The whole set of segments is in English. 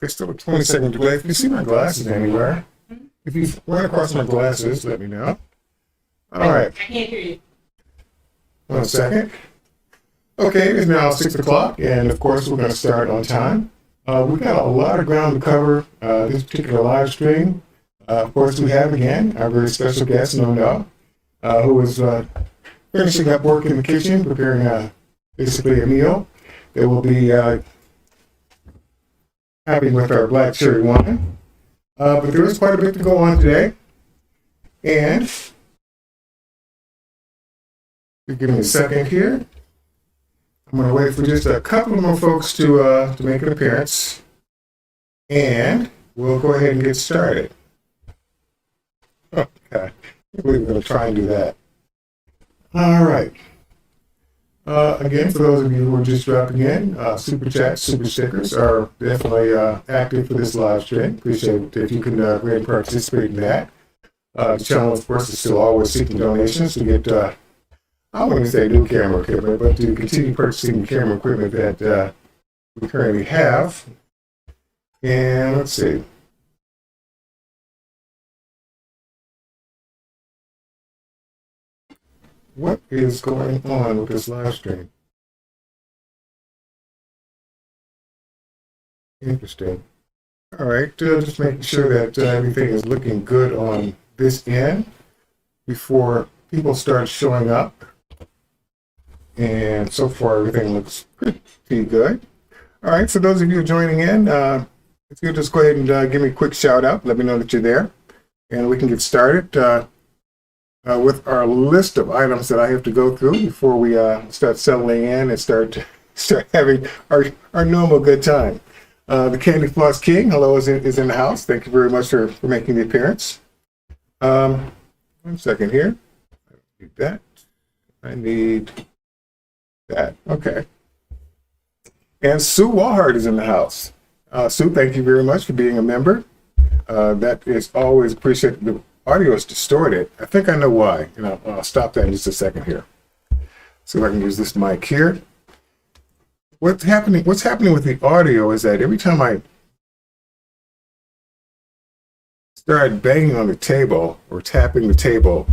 There's still a 20-second delay. If you see my glasses anywhere, if you run across my glasses, let me know. All right. I can't hear you. 1 second. Okay, it's now 6 o'clock, and of course we're going to start on time. We've got a lot of ground to cover this particular live stream. Of course, we have again our very special guest, Pronto, who is finishing up work in the kitchen, preparing basically a meal that will be having with our black cherry wine. But there is quite a bit to go on today, and give me a second here. I'm going to wait for just a couple more folks to make an appearance, and we'll go ahead and get started. Okay, I believe we're going to try and do that. All right. Again, for those of you who are just dropping in, super chats, super stickers are definitely active for this live stream. Appreciate it if you can go ahead and participate in that. The channel, of course, is still always seeking donations to get I wouldn't say new camera equipment, but to continue purchasing camera equipment that we currently have. And let's see. What is going on with this live stream? Interesting. All right, just making sure that everything is looking good on this end before people start showing up. And so far, everything looks pretty good. All right, for those of you joining in, if you'll just go ahead and give me a quick shout out, let me know that you're there, and we can get started with our list of items that I have to go through before we start settling in and start having our normal good time. The Candy Floss King, hello, is in the house. Thank you very much for making the appearance. 1 second here. I need that. I need that. Okay. And Sue Walhart is in the house. Sue, thank you very much for being a member. That is always appreciated. The audio is distorted. I think I know why. And I'll stop that in just a second here. See if I can use this mic here. What's happening with the audio is that every time I start banging on the table or tapping the table,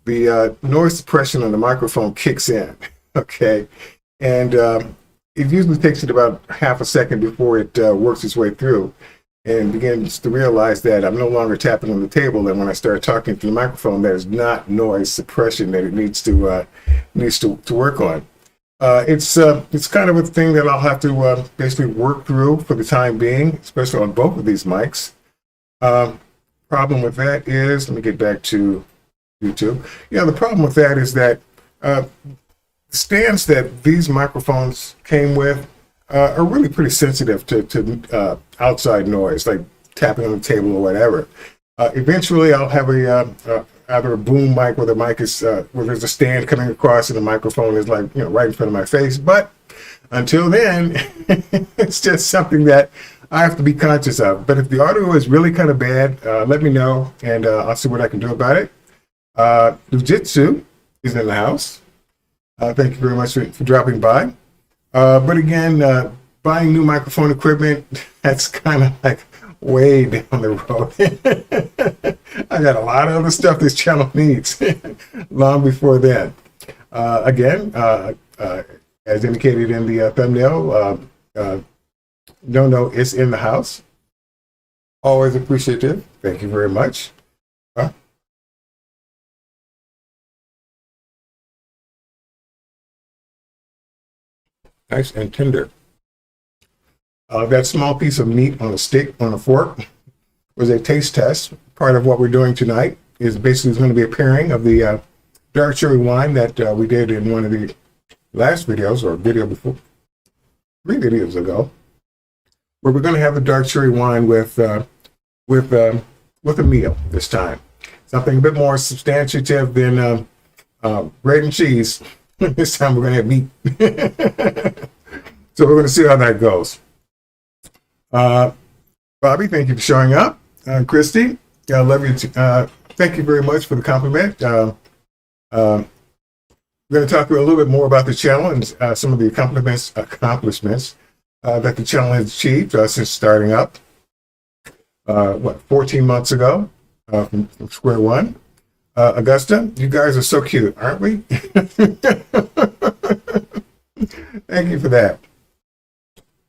the noise suppression on the microphone kicks in. Okay, and it usually takes it about half a second before it works its way through and begins to realize that I'm no longer tapping on the table, and when I start talking through the microphone, that is not noise suppression that it needs to work on. It's kind of a thing that I'll have to basically work through for the time being, especially on both of these mics. Problem with that is, let me get back to YouTube. Yeah, the problem with that is that the stands that these microphones came with are really pretty sensitive to outside noise, like tapping on the table or whatever. Eventually, I'll have either a boom mic where the mic is where there's a stand coming across and the microphone is like right in front of my face. But until then, it's just something that I have to be conscious of. But if the audio is really kind of bad, let me know and I'll see what I can do about it. Jiu-Jitsu is in the house. Thank you very much for dropping by. But again, buying new microphone equipment, that's kind of like way down the road. I got a lot of other stuff this channel needs long before then. Again, as indicated in the thumbnail, No is in the house. Always appreciative. Thank you very much. Nice and tender. That small piece of meat on a stick, on a fork, was a taste test. Part of what we're doing tonight is basically going to be a pairing of the dark cherry wine that we did in one of the last videos, or video before, 3 videos ago, where we're going to have the dark cherry wine with a meal this time. Something a bit more substantive than bread and cheese. This time we're going to have meat. So we're going to see how that goes. Bobby, thank you for showing up. Christy, I love you. Thank you very much for the compliment. We're going to talk a little bit more about the channel and some of the accomplishments that the channel has achieved since starting up, 14 months ago, from square one. Augusta, you guys are so cute, aren't we? Thank you for that.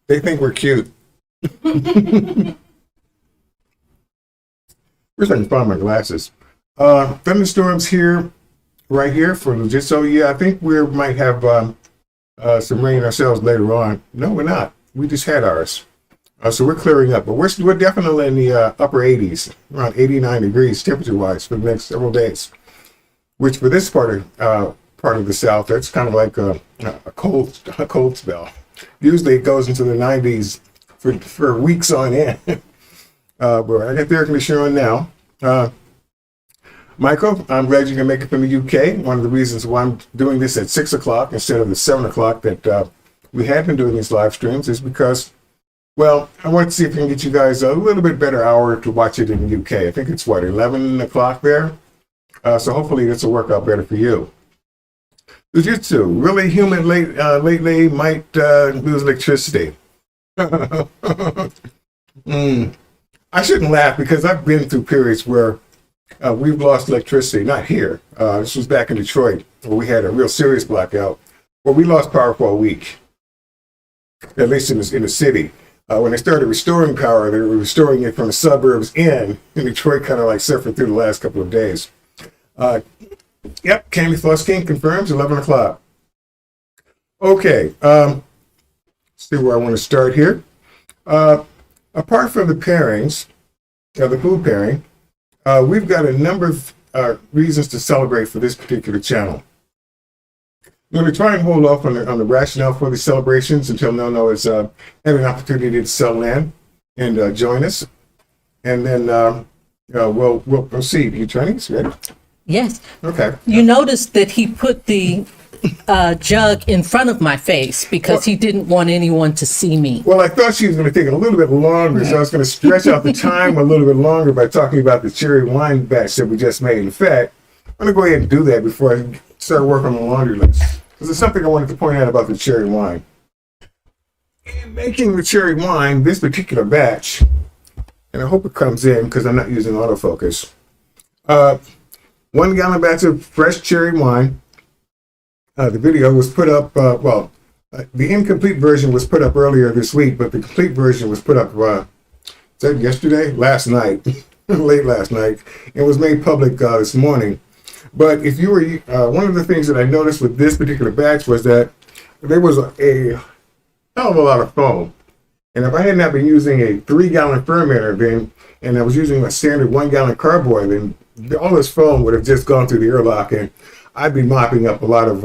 They think we're cute. Wish I can find my glasses. Thunderstorms here, right here for legit. So yeah, I think we might have some rain ourselves later on. No, we're not. We just had ours. So we're clearing up, but we're definitely in the upper 80s, around 89 degrees temperature-wise for the next several days. Which for this part of the South, that's kind of like a cold spell. Usually it goes into the 90s for weeks on end. But I got the air conditioner on now. Michael, I'm glad you can make it from the UK. One of the reasons why I'm doing this at 6 o'clock instead of the 7 o'clock that we had been doing these live streams is because, well, I wanted to see if we can get you guys a little bit better hour to watch it in the UK. I think it's, 11 o'clock there? So hopefully this will work out better for you. Jiu-Jitsu, really humid lately, might lose electricity. I shouldn't laugh because I've been through periods where we've lost electricity, not here. This was back in Detroit where we had a real serious blackout, where we lost power for a week, at least in the city. When they started restoring power, they were restoring it from the suburbs in, and Detroit kind of like suffered through the last couple of days. Yep, Candy Floss King confirms 11 o'clock. Okay, let's see where I want to start here. Apart from the pairings, the food pairing, we've got a number of reasons to celebrate for this particular channel. I'm going to try and hold off on the rationale for the celebrations until Nono is having an opportunity to settle in and join us. And then we'll proceed. You Chinese, ready? Yes. Okay. You noticed that he put the jug in front of my face because he didn't want anyone to see me. Well, I thought she was going to take a little bit longer, so I was going to stretch out the time a little bit longer by talking about the cherry wine batch that we just made. In fact, I'm going to go ahead and do that before I start working on the laundry list. Because there's something I wanted to point out about the cherry wine. In making the cherry wine, this particular batch, and I hope it comes in because I'm not using autofocus, 1 gallon batch of fresh cherry wine. The video was put up, the incomplete version was put up earlier this week, but the complete version was put up, is that yesterday? Last night, late last night. It was made public this morning. But if you were, one of the things that I noticed with this particular batch was that there was a hell of a lot of foam. And if I had not been using a 3-gallon fermenter then, and I was using a standard 1-gallon carboy, then all this foam would have just gone through the airlock and I'd be mopping up a lot of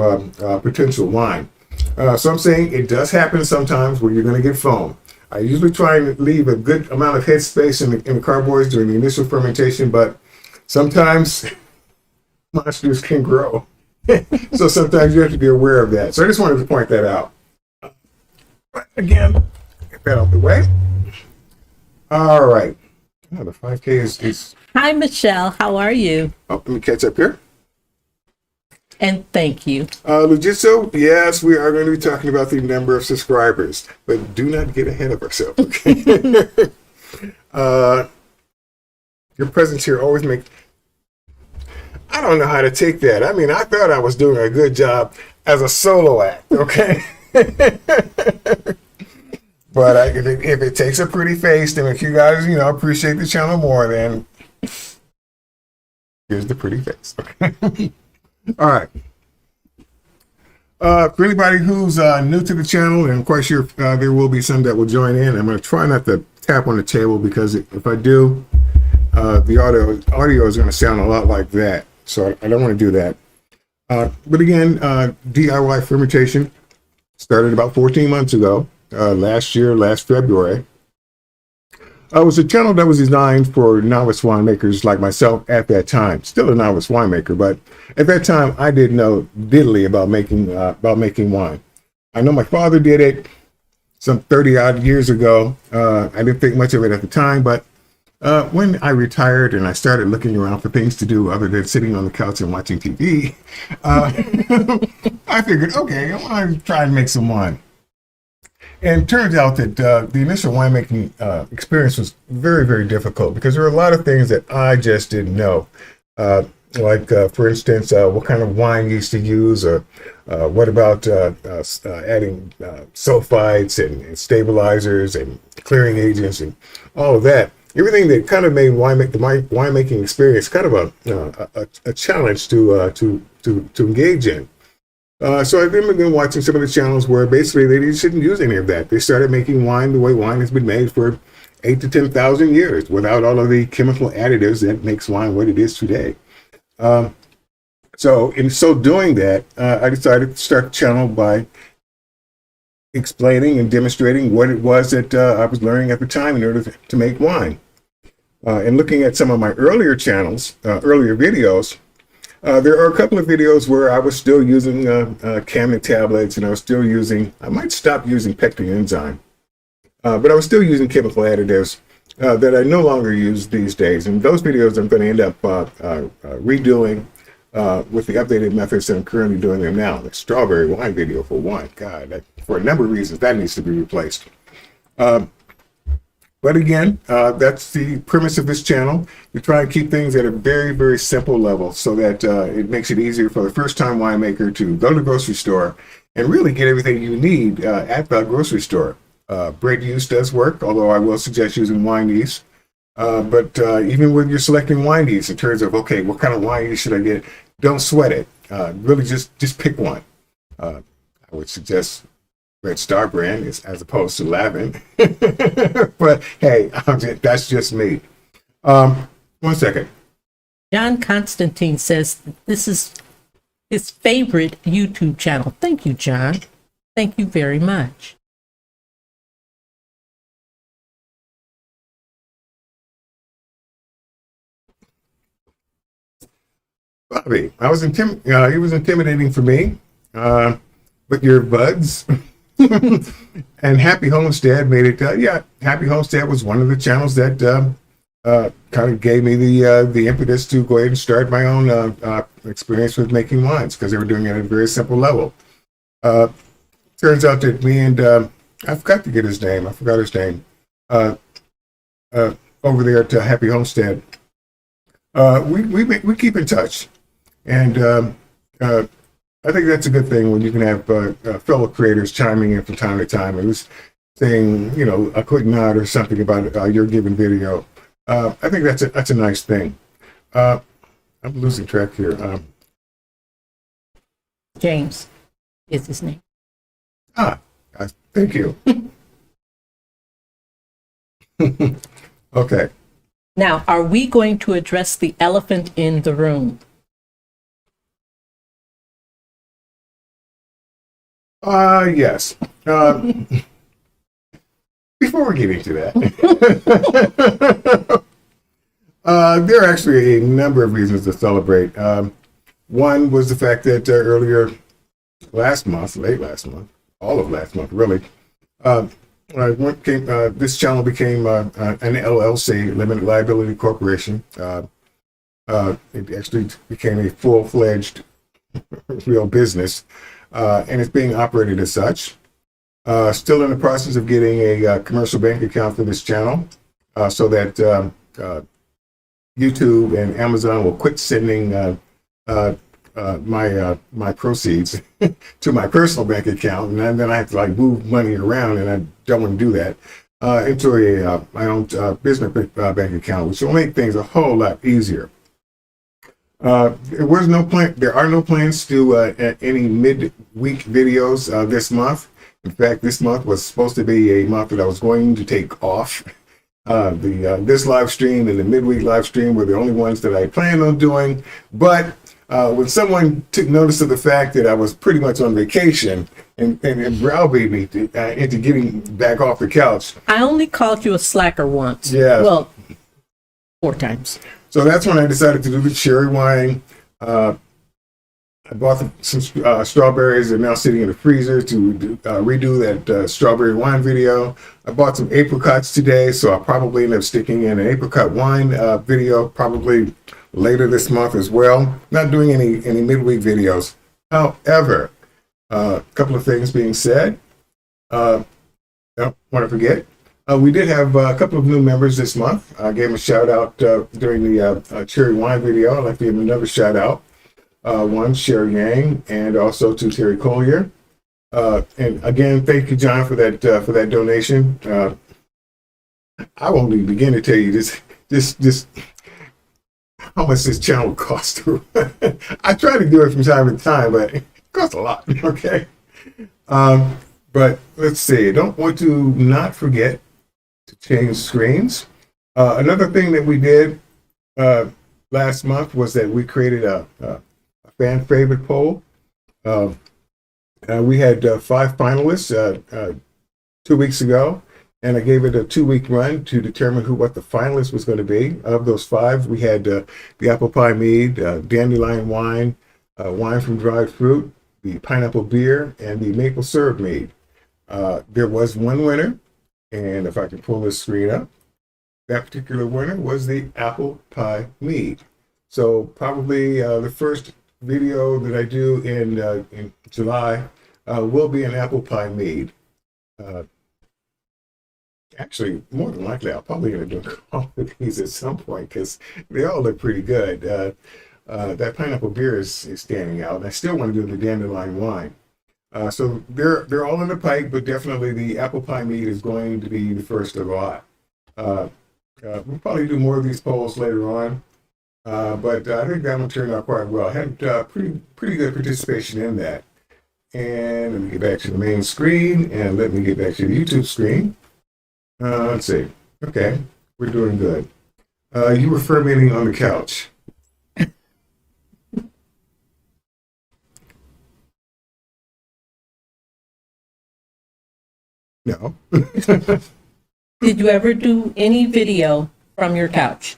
potential wine. So I'm saying it does happen sometimes where you're going to get foam. I usually try and leave a good amount of headspace in the carboys during the initial fermentation, but sometimes monsters can grow. So sometimes you have to be aware of that. So I just wanted to point that out. But again, get that out the way. All right. Oh, the 5K is... Hi, Michelle. How are you? Oh, let me catch up here. And thank you. Lujiso, yes, we are going to be talking about the number of subscribers, but do not get ahead of ourselves, okay? Your presence here always makes... I don't know how to take that. I mean, I thought I was doing a good job as a solo act, okay? But if it takes a pretty face to make you guys, appreciate the channel more, then here's the pretty face, okay? All right. For anybody who's new to the channel, and I'm quite sure there will be some that will join in, I'm going to try not to tap on the table because if I do, the audio is going to sound a lot like that. So I don't want to do that. But again, DIY fermentation started about 14 months ago, last February. It was a channel that was designed for novice winemakers like myself at that time. Still a novice winemaker, but at that time I didn't know diddly about making wine. I know my father did it some 30 odd years ago. I didn't think much of it at the time, but when I retired and I started looking around for things to do other than sitting on the couch and watching TV, I figured, okay, I want to try and make some wine. And it turns out that the initial winemaking experience was very, very difficult because there were a lot of things that I just didn't know. For instance, what kind of wine yeast to use, or what about adding sulfites and stabilizers and clearing agents and all of that. Everything that kind of made the winemaking experience kind of a challenge to engage in. So I've been watching some of the channels where basically they shouldn't use any of that. They started making wine the way wine has been made for 8,000 to 10,000 years without all of the chemical additives that makes wine what it is today. So in so doing that, I decided to start the channel by explaining and demonstrating what it was that I was learning at the time in order to make wine. And looking at some of my earlier channels, earlier videos, there are a couple of videos where I was still using Camet tablets, and I might stop using pectin enzyme, but I was still using chemical additives that I no longer use these days. And those videos I'm going to end up redoing with the updated methods that I'm currently doing them now. The strawberry wine video, for one, God, for a number of reasons, that needs to be replaced. But again, that's the premise of this channel. We try and keep things at a very, very simple level so that it makes it easier for the first-time winemaker to go to the grocery store and really get everything you need at the grocery store. Bread yeast does work, although I will suggest using wine yeast. But even when you're selecting wine yeast in terms of, okay, what kind of wine yeast should I get? Don't sweat it. Really just pick one. I would suggest Red Star brand as opposed to Lavin. But hey, that's just me. 1 second. John Constantine says this is his favorite YouTube channel. Thank you, John. Thank you very much. Bobby, he was intimidating for me, but your buds. And Happy Homestead made it. Happy Homestead was one of the channels that kind of gave me the impetus to go ahead and start my own experience with making wines, because they were doing it at a very simple level. Turns out that me and I forgot to get his name. I forgot his name. Over there at Happy Homestead, we keep in touch, and I think that's a good thing when you can have fellow creators chiming in from time to time and just saying, a quick nod or something about your given video. I think that's a nice thing. I'm losing track here. James is his name. Thank you. Okay. Now, are we going to address the elephant in the room? Yes. Before we get into that, there are actually a number of reasons to celebrate. One was the fact that late last month, all of last month, really, this channel became an LLC, Limited Liability Corporation. It actually became a full-fledged real business. And it's being operated as such. Still in the process of getting a commercial bank account for this channel, so that YouTube and Amazon will quit sending my proceeds to my personal bank account, and then I have to move money around, and I don't want to do that, into my own business bank account, which will make things a whole lot easier. There are no plans to do any mid-week videos this month. In fact, this month was supposed to be a month that I was going to take off. This live stream and the midweek live stream were the only ones that I planned on doing. But when someone took notice of the fact that I was pretty much on vacation and browbeat me into getting back off the couch. I only called you a slacker once. Yeah. Well, 4 times. So that's when I decided to do the cherry wine. I bought some strawberries that are now sitting in the freezer to redo that strawberry wine video. I bought some apricots today, so I'll probably end up sticking in an apricot wine video probably later this month as well. Not doing any midweek videos. However, a couple of things being said. Don't want to forget. We did have a couple of new members this month. I gave them a shout out during the cherry wine video. I'd like to give them another shout out. One, Sherry Yang, and also to Terry Collier. And again, thank you, John, for that donation. I won't even begin to tell you this how much this channel costs. I try to do it from time to time, but it costs a lot. Okay. But let's see. I don't want to not forget to change screens. Another thing that we did last month was that we created a fan favorite poll. We had 5 finalists 2 weeks ago, and I gave it a 2-week run to determine what the finalist was going to be. Of those 5, we had the apple pie mead, dandelion wine, wine from dried fruit, the pineapple beer, and the maple syrup mead. There was one winner, and if I can pull this screen up, that particular winner was the apple pie mead. So probably the first video that I do in July will be an apple pie mead. Actually, more than likely, I'll probably going to do all of these at some point because they all look pretty good. That pineapple beer is standing out. I still want to do the dandelion wine. So they're all in the pipe, but definitely the apple pie mead is going to be the first of a lot. We'll probably do more of these polls later on, but I think that one turned out quite well. I had pretty good participation in that. And let me get back to the main screen, and let me get back to the YouTube screen. Let's see. Okay, we're doing good. You were fermenting on the couch. No. Did you ever do any video from your couch?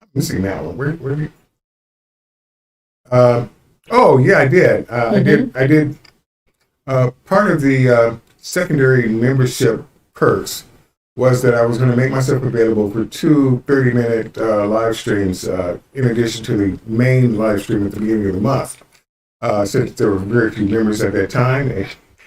I'm missing that one. Where do you? Oh yeah, I did. I did. Part of the secondary membership perks was that I was going to make myself available for 2 30-minute live streams in addition to the main live stream at the beginning of the month. Since there were very few members at that time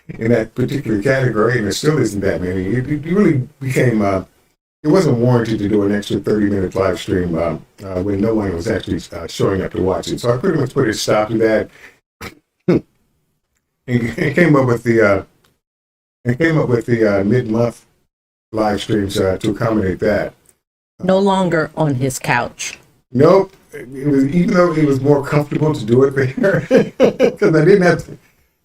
in that particular category, and there still isn't that many, it really became, it wasn't warranted to do an extra 30-minute live stream when no one was actually showing up to watch it. So I pretty much put a stop to that and came up with the mid-month live streams to accommodate that. No longer on his couch. Nope. It was, even though it was more comfortable to do it there, because I didn't have to,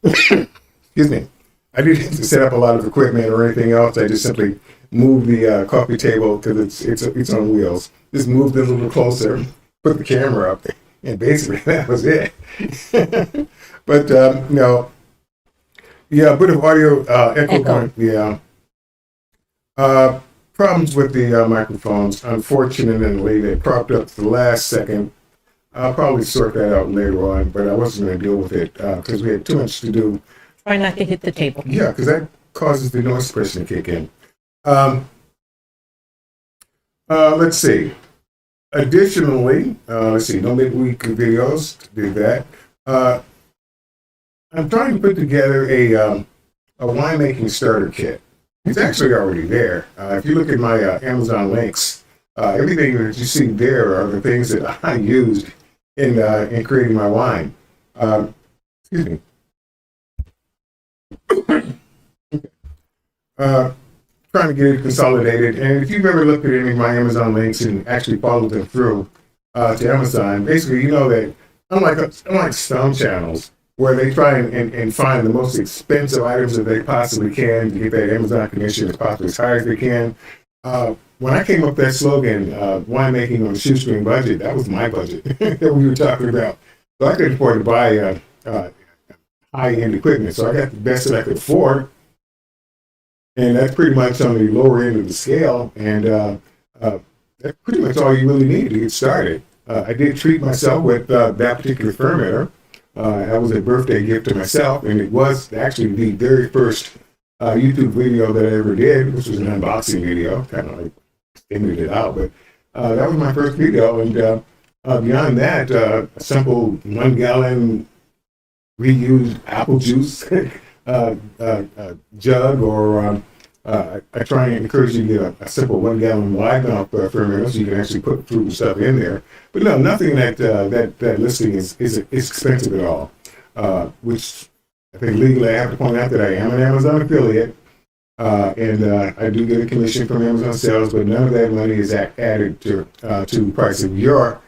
excuse me, I didn't have to set up a lot of equipment or anything else. I just simply moved the coffee table because it's on wheels. Just moved it a little closer, put the camera up, and basically that was it. But no, yeah, a bit of audio echo. Yeah. Problems with the microphones, unfortunately, they propped up to the last second. I'll probably sort that out later on, but I wasn't going to deal with it because we had too much to do. Try not to hit the table. Yeah, because that causes the noise suppression to kick in. Let's see. Additionally, let's see, no midweek videos, do that. I'm trying to put together a winemaking starter kit. It's actually already there. If you look at my Amazon links, everything that you see there are the things that I used in creating my wine. Excuse me. Trying to get it consolidated. And if you've ever looked at any of my Amazon links and actually followed them through to Amazon, basically you know that unlike some channels, where they try and find the most expensive items that they possibly can to get that Amazon commission as possibly as high as they can. When I came up with that slogan, winemaking on a shoestring budget, that was my budget that we were talking about. So I could afford to buy high-end equipment. So I got the best that I could afford. And that's pretty much on the lower end of the scale. And that's pretty much all you really need to get started. I did treat myself with that particular fermenter. That was a birthday gift to myself, and it was actually the very first YouTube video that I ever did, which was an unboxing video. Kind of like extended it out, but that was my first video. And beyond that, a simple 1 gallon reused apple juice jug, or I try and encourage you to get a simple 1 gallon wide mouth fermenter so you can actually put fruit and stuff in there. But no, nothing that listing is expensive at all. Which I think legally I have to point out that I am an Amazon affiliate. And I do get a commission from Amazon sales, but none of that money is added to the price of your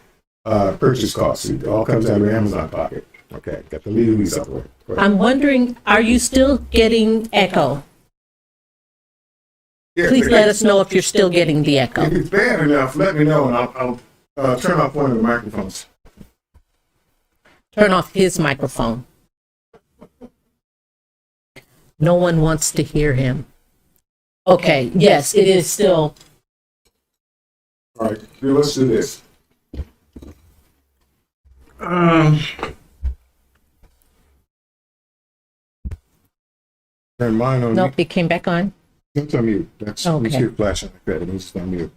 purchase costs. It all comes out of Amazon pocket. Okay, got the legalese out of the way. I'm wondering, are you still getting echo? Yeah, Please let us know if you're still getting the if echo. it's bad enough, let me know, and I'll turn off one of the microphones. Turn off his microphone. No one wants to hear him. Okay, yes, it is still. All right, let's do this. And mine on Nope, it came back on. It's on mute. That's Okay. we see it flashing like that. It needs to be on mute.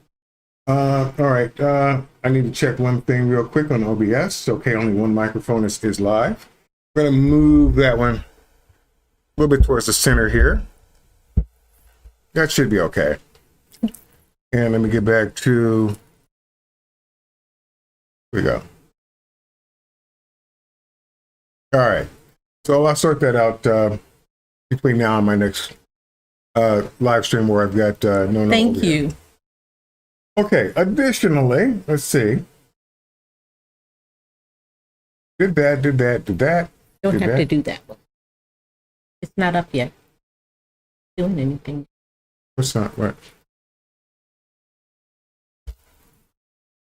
All right. I need to check one thing real quick on OBS. Okay, only one microphone is live. We're gonna move that one a little bit towards the center here. That should be okay. And let me get back to. Here we go. All right. So I'll sort that out between now and my next live stream where I've got no. Thank over you. here. Okay. Additionally, let's see. Did that. Don't Did have that? to do that one. It's not up yet. Doing anything. What's not right?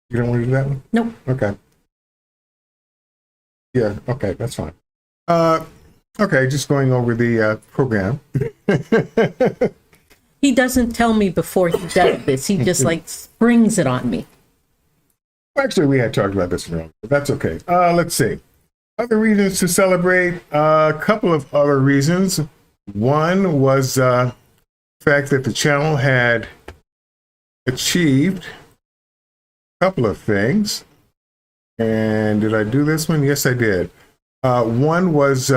You don't want to do that one? Nope. Okay. Yeah. Okay. That's fine. Okay. Just going over the program. He doesn't tell me before he does this. He just like springs it on me. Actually, we had talked about this earlier, but that's okay. Let's see. Other reasons to celebrate. A couple of other reasons. One was the fact that the channel had achieved a couple of things. And did I do this one? Yes, I did. One was,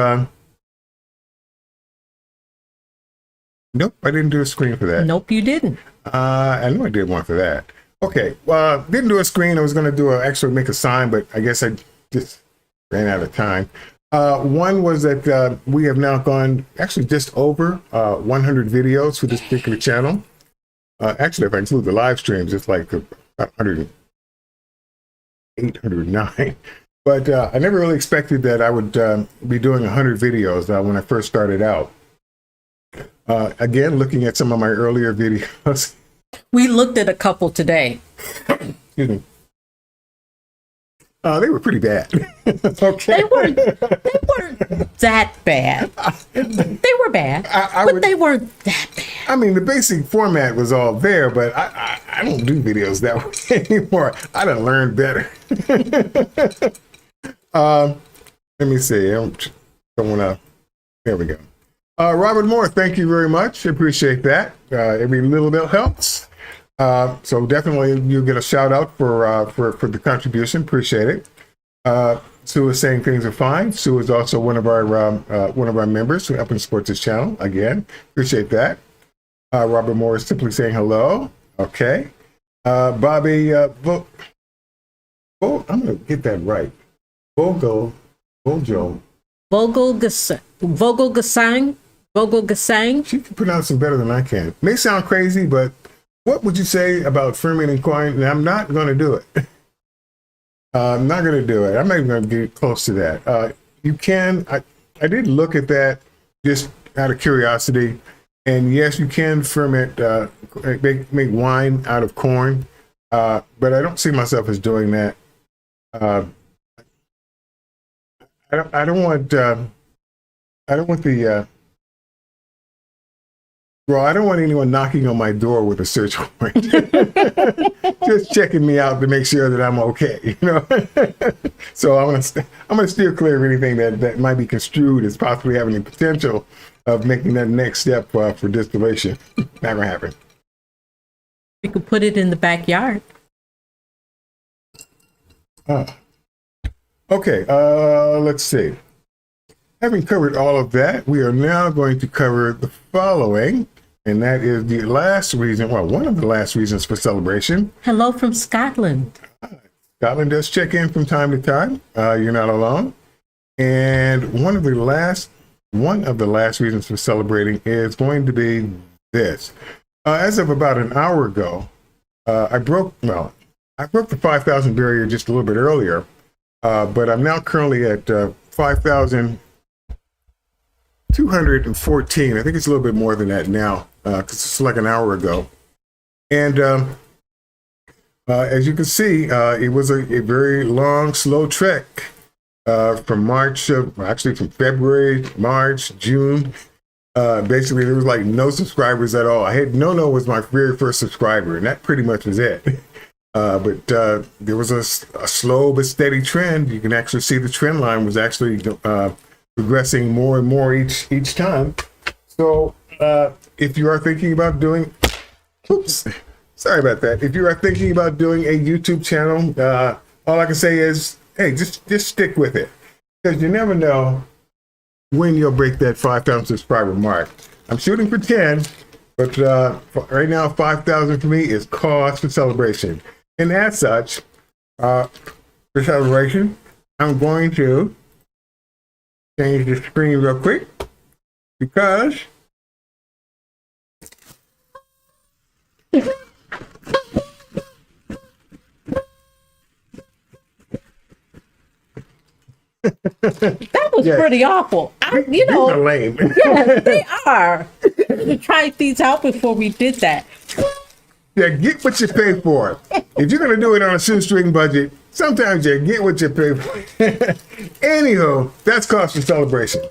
nope, I didn't do a screen for that. Nope, you didn't. I know I did one for that. Okay, well, didn't do a screen. I was going to actually make a sign, but I guess I just ran out of time. One was that we have now gone actually just over 100 videos for this particular channel. Actually, if I include the live streams, it's like 108, 109. But I never really expected that I would be doing 100 videos when I first started out. Again, looking at some of my earlier videos. We looked at a couple today. Excuse me. They were pretty bad. Okay. They weren't that bad. They were bad, but they weren't that bad. I mean, the basic format was all there, but I don't do videos that way anymore. I done learned better. Let me see. I don't want to. There we go. Robert Moore, thank you very much. Appreciate that. Every little bit helps. So definitely you get a shout out for the contribution. Appreciate it. Sue is saying things are fine. Sue is also one of our members who help and support this channel. Again, appreciate that. Robert Moore is simply saying hello. Okay. Bobby, I'm going to get that right. Vogel. Vogelgesang. She can pronounce it better than I can. May sound crazy, but what would you say about fermenting coin? And I'm not going to do it. I'm not going to do it. I'm not even going to get close to that. You can. I did look at that just out of curiosity. And yes, you can ferment, make wine out of corn. But I don't see myself as doing that. I don't want anyone knocking on my door with a search warrant. Just checking me out to make sure that I'm okay, you know. So I'm gonna steer clear of anything that might be construed as possibly having the potential of making that next step for distillation. Not gonna happen. You could put it in the backyard. Okay, let's see. Having covered all of that, we are now going to cover the following, and that is the last reason, well, one of the last reasons for celebration. Hello from Scotland. Scotland does check in from time to time. You're not alone. And one of the last reasons for celebrating is going to be this. As of about an hour ago, I broke the 5,000 barrier just a little bit earlier, but I'm now currently at 5,214. I think it's a little bit more than that now, because it's like an hour ago. And as you can see, it was a very long, slow trek from from February, March, June. Basically, there was like no subscribers at all. I had No was my very first subscriber, and that pretty much was it. But there was a slow but steady trend. You can actually see the trend line was actually progressing more and more each time. So if you are thinking about doing, sorry about that. If you are thinking about doing a YouTube channel, all I can say is, hey, just stick with it, because you never know when you'll break that 5,000 subscriber mark. I'm shooting for 10, but right now 5,000 for me is cause for celebration. And as such, for celebration, I'm going to change the screen real quick, because That was Yes. pretty awful. these are lame. Yeah, they are. We tried these out before we did that. Yeah, get what you pay for. If you're going to do it on a shoestring budget, sometimes you get what you pay for. Anywho, that's cause for celebration.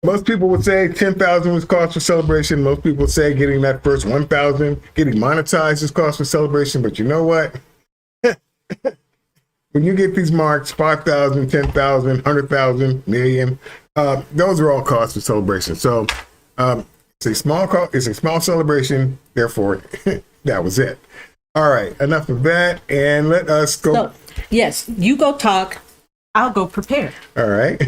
Most people would say 10,000 was cause for celebration. Most people would say getting that first 1,000, getting monetized is cause for celebration. But you know what? When you get these marks, 5,000, 10,000, 100,000, million, those are all cause for celebration. So it's a small celebration. Therefore, that was it. All right, enough of that, and let us go. So, yes, you go talk. I'll go prepare. All right.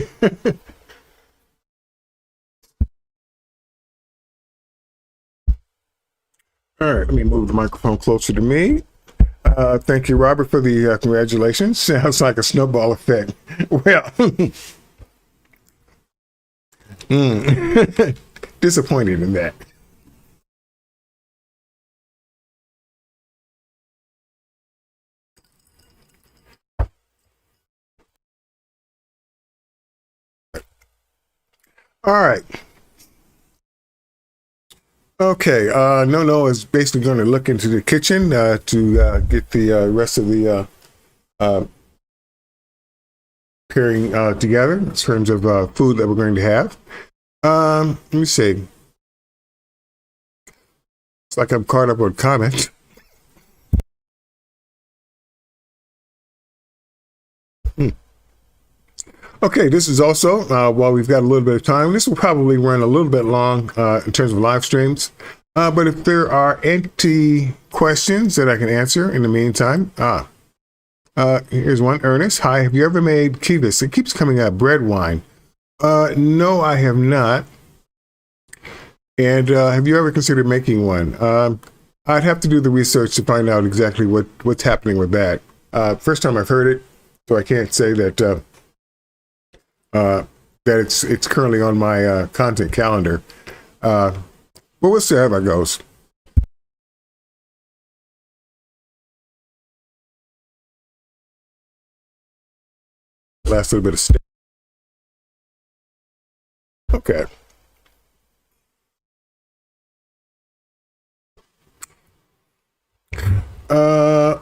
All right, let me move the microphone closer to me. Thank you, Robert, for the congratulations. Sounds like a snowball effect. Well, disappointed in that. All right. Okay. No is basically going to look into the kitchen to get the rest of the pairing together in terms of food that we're going to have. Let me see. It's like I'm caught up on comments. Okay, this is also, while we've got a little bit of time, this will probably run a little bit long in terms of live streams. But if there are any questions that I can answer in the meantime, here's one. Ernest, hi, have you ever made kivas? It keeps coming up, bread wine. No, I have not. And have you ever considered making one? I'd have to do the research to find out exactly what's happening with that. First time I've heard it, so I can't say that it's currently on my content calendar. But we'll see how that goes. Last little bit of step. Okay.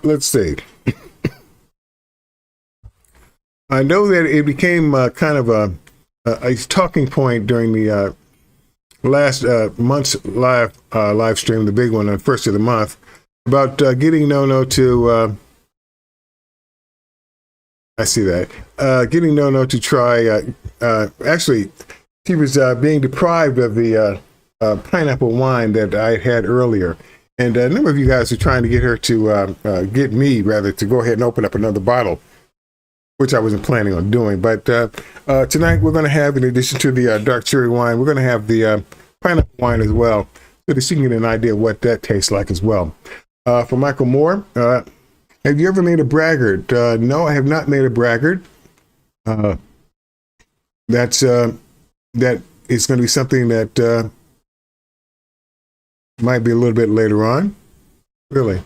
Let's see. I know that it became kind of a talking point during the last month's live stream, the big one on the first of the month, about getting No to. I see that. Getting No to try. Actually, she was being deprived of the pineapple wine that I had earlier. And a number of you guys are trying to get her to get me, rather, to go ahead and open up another bottle. which I wasn't planning on doing. But tonight we're going to have, in addition to the dark cherry wine, we're going to have the pineapple wine as well, so that you can get an idea of what that tastes like as well. For Michael Moore, have you ever made a braggart? No, I have not made a braggart. That is going to be something that might be a little bit later on. Really,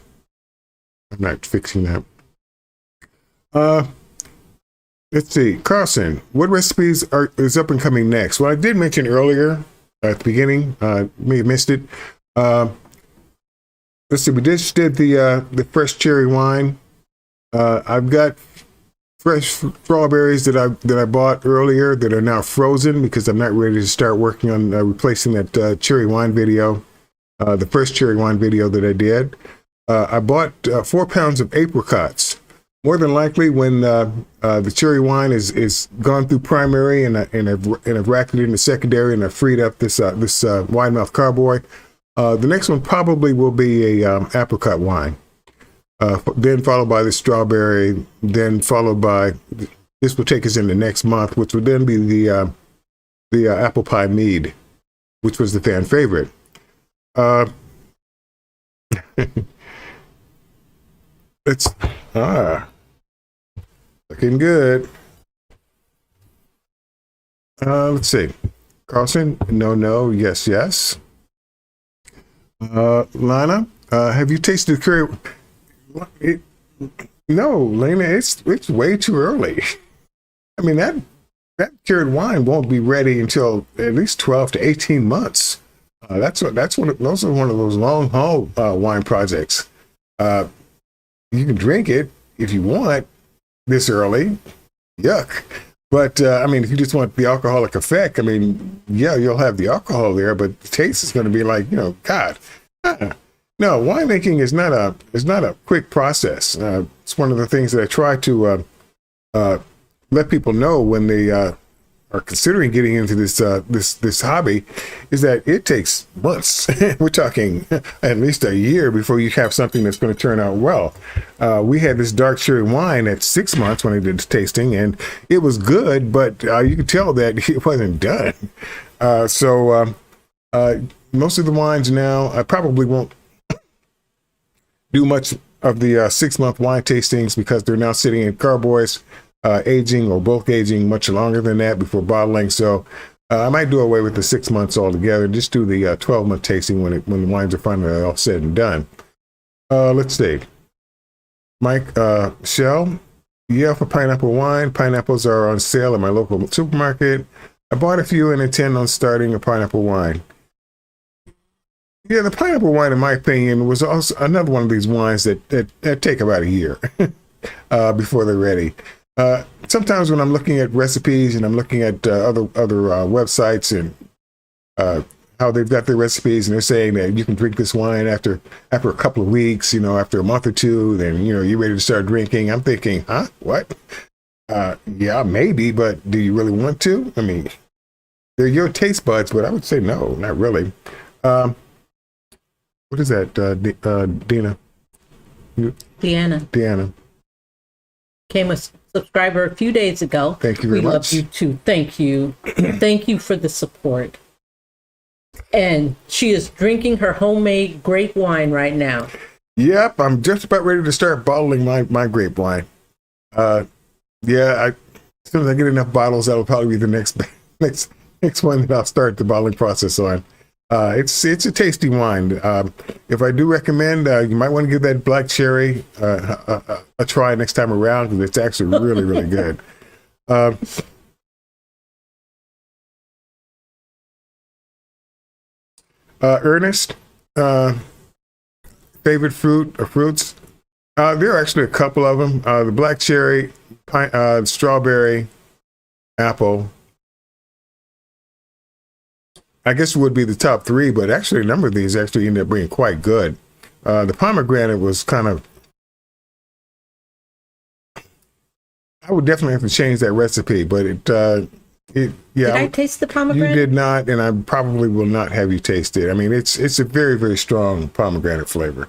I'm not fixing that. Let's see, Carlson, what recipes is up and coming next? Well, I did mention earlier at the beginning, may have missed it. Let's see, we just did the fresh cherry wine. I've got fresh strawberries that I bought earlier that are now frozen because I'm not ready to start working on replacing that cherry wine video, the first cherry wine video that I did. I bought 4 pounds of apricots. More than likely, when the cherry wine is gone through primary and I've racked it into secondary and I've freed up this wide mouth carboy, the next one probably will be a apricot wine. Then followed by the strawberry, then followed by, this will take us into next month, which would then be the apple pie mead, which was the fan favorite. It's looking good. Let's see. Carlson, no, yes. Lana, have you tasted curry? No, Lena, it's way too early. I mean, that cured wine won't be ready until at least 12 to 18 months. Those are one of those long haul wine projects. You can drink it if you want this early. Yuck. But I mean, if you just want the alcoholic effect, I mean, yeah, you'll have the alcohol there, but the taste is going to be like, God. No, winemaking is not a quick process. It's one of the things that I try to let people know when they are considering getting into this hobby, is that it takes months. We're talking at least a year before you have something that's going to turn out well. We had this dark cherry wine at 6 months when I did the tasting, and it was good, but you could tell that it wasn't done. So most of the wines now, I probably won't do much of the 6-month wine tastings because they're now sitting in carboys, aging or bulk aging much longer than that before bottling. So I might do away with the 6 months altogether. Just do the 12-month tasting when the wines are finally all said and done. Let's see. Mike Shell, yeah, for pineapple wine. Pineapples are on sale at my local supermarket. I bought a few and intend on starting a pineapple wine. Yeah, the pineapple wine, in my opinion, was also another one of these wines that take about a year before they're ready. Sometimes when I'm looking at recipes and I'm looking at other websites and how they've got their recipes, and they're saying that you can drink this wine after a couple of weeks, after a month or two, then you're ready to start drinking. I'm thinking, huh? What? Yeah, maybe, but do you really want to? I mean, they're your taste buds, but I would say no, not really. What is that, Dina? Deanna. Came a subscriber a few days ago. Thank you very much. We love you too. Thank you. Thank you for the support. And she is drinking her homemade grape wine right now. Yep, I'm just about ready to start bottling my grape wine. As soon as I get enough bottles, that'll probably be the next one that I'll start the bottling process on. It's a tasty wine. If I do recommend, you might want to give that black cherry a try next time around because it's actually really, really good. Ernest, favorite fruit or fruits? There are actually a couple of them. The black cherry, strawberry, apple. I guess it would be the top 3, but actually a number of these actually ended up being quite good. The pomegranate was kind of, I would definitely have to change that recipe, but did I taste the pomegranate? You did not, and I probably will not have you taste it. I mean, it's a very, very strong pomegranate flavor.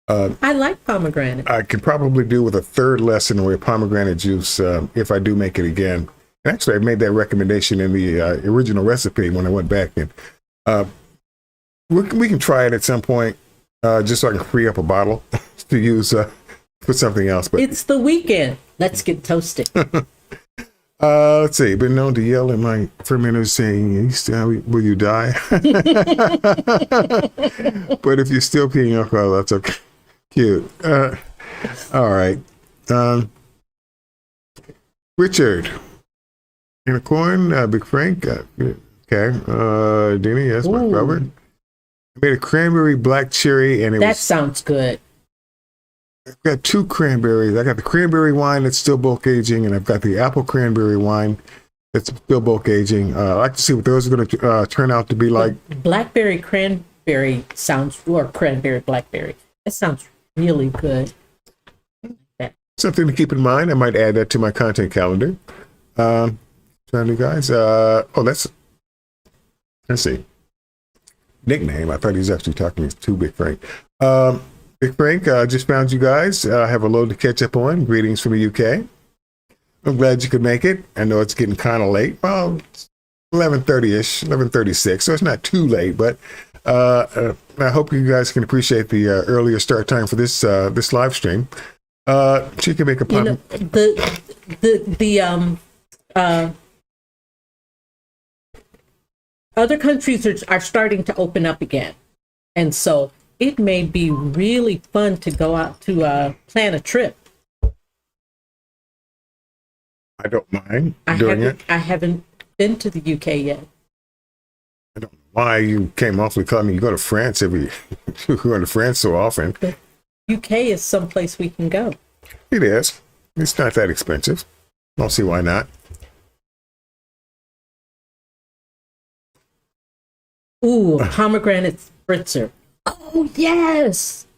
I like pomegranate. I could probably do with a third lesson with pomegranate juice if I do make it again. Actually, I made that recommendation in the original recipe when I went back and we can try it at some point just so I can free up a bottle to use for something else. But It's the weekend. Let's get toasted. let's see. Been known to yell at my fermenters saying, "Yeast, will you die?" But if you're still peeing alcohol, that's okay. Cute. All right. Richard. Unicorn, Big Frank. Okay. Denny, yes, Mark Ooh. Robert. I made a cranberry black cherry, and That sounds good. I've got two cranberries. I got the cranberry wine that's still bulk aging, and I've got the apple cranberry wine that's still bulk aging. I'd like to see what those are going to turn out to be like. Blackberry cranberry sounds, or cranberry blackberry. That sounds really good. Something to keep in mind. I might add that to my content calendar. Trying to guys. Let's see. Nickname. I thought he was actually talking to Big Frank. Big Frank, just found you guys. I have a load to catch up on. Greetings from the UK. I'm glad you could make it. I know it's getting kind of late. Well, 11:30ish, 11:36, so it's not too late. But I hope you guys can appreciate the earlier start time for this this live stream. She can make a pop. Other countries are starting to open up again, and so it may be really fun to go out to plan a trip. I don't mind doing it. I haven't been to the UK yet. I don't know why you came awfully close. I mean, you go to France you go to France so often. The UK is someplace we can go. It is. It's not that expensive. Don't see why not. Ooh, a pomegranate spritzer. Oh, yes.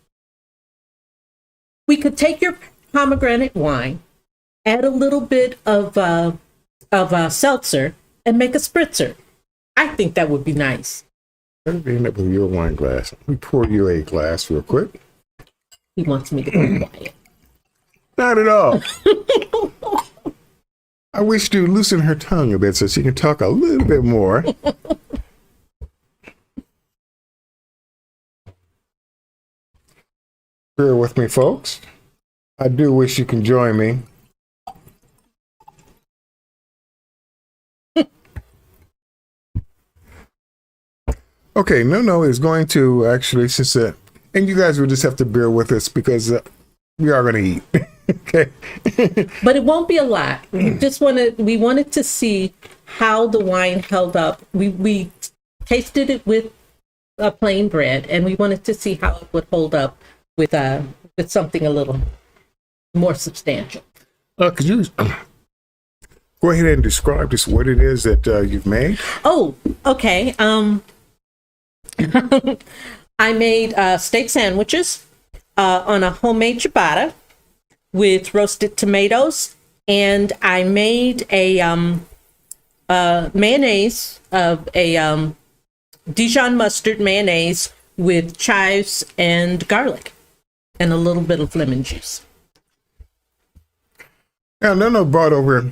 We could take your pomegranate wine, add a little bit of seltzer, and make a spritzer. I think that would be nice. Let me end up with your wine glass. Let me pour you a glass real quick. He wants me to be quiet. Not at all. I wish to loosen her tongue a bit so she can talk a little bit more. Bear with me, folks. I do wish you can join me. Okay, No is going to actually, and you guys will just have to bear with us because we are going to eat. Okay. But it won't be a lot. We wanted to see how the wine held up. We tasted it with plain bread, and we wanted to see how it would hold up with something a little more substantial. Could you go ahead and describe just what it is that you've made? Oh, okay. I made steak sandwiches on a homemade ciabatta with roasted tomatoes, and I made a mayonnaise of a Dijon mustard mayonnaise with chives and garlic and a little bit of lemon juice. Now, No brought over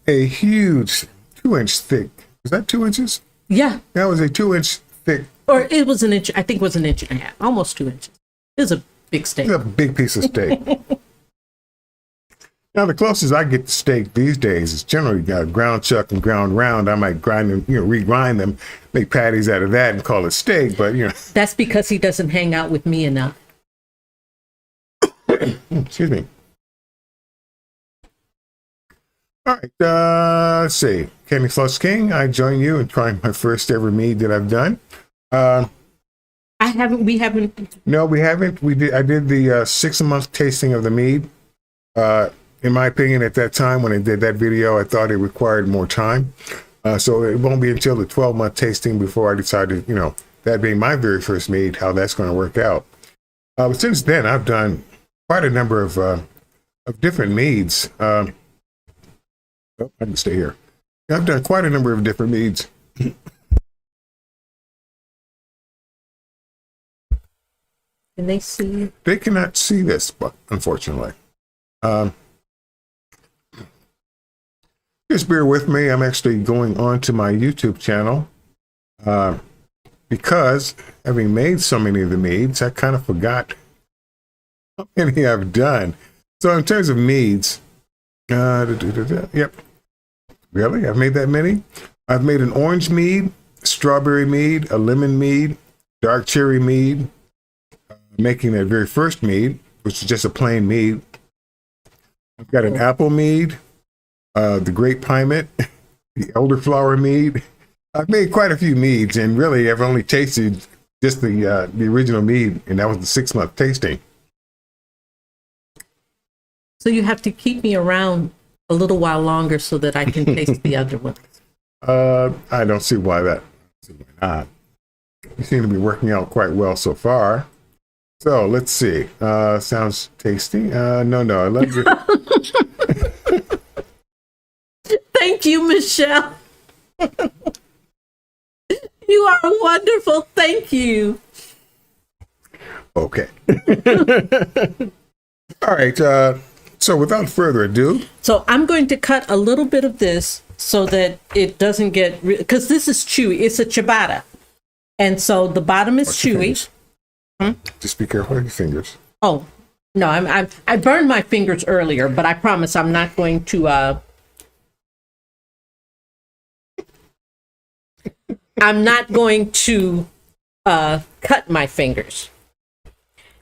a huge 2-inch thick. Was that 2 inches? Yeah. That was a 2-inch thick. Or it was an inch. I think it was an inch and a half, almost 2 inches. It was a big steak. It's a big piece of steak. Now, the closest I get to steak these days is generally ground chuck and ground round. I might grind them, regrind them, make patties out of that and call it steak. But, That's because he doesn't hang out with me enough. Excuse me. All right, let's see. Kenny Flush King, I join you in trying my first ever mead that I've done. We haven't. No, we haven't. I did the 6-month tasting of the mead. In my opinion, at that time when I did that video, I thought it required more time. So it won't be until the 12-month tasting before I decided, that being my very first mead, how that's going to work out. But since then, I've done quite a number of different meads. I can stay here. I've done quite a number of different meads. Can they see? They cannot see this, but unfortunately. Just bear with me. I'm actually going on to my YouTube channel because having made so many of the meads, I kind of forgot how many I've done. So in terms of meads, yep. Really? I've made that many? I've made an orange mead, strawberry mead, a lemon mead, dark cherry mead, making that very first mead, which is just a plain mead. I've got an apple mead, the grape piment, the elderflower mead. I've made quite a few meads, and really I've only tasted just the original mead, and that was the 6-month tasting. So you have to keep me around a little while longer so that I can taste the other ones. I don't see why that. Not. You seem to be working out quite well so far. So let's see. Sounds tasty. No, I love it. Thank you, Michelle. You are wonderful. Thank you. Okay. All right. So without further ado. So I'm going to cut a little bit of this so that it doesn't get, because this is chewy. It's a ciabatta. And so the bottom is chewy. Just be careful with your fingers. Oh, no, I burned my fingers earlier, but I promise I'm not going to, cut my fingers.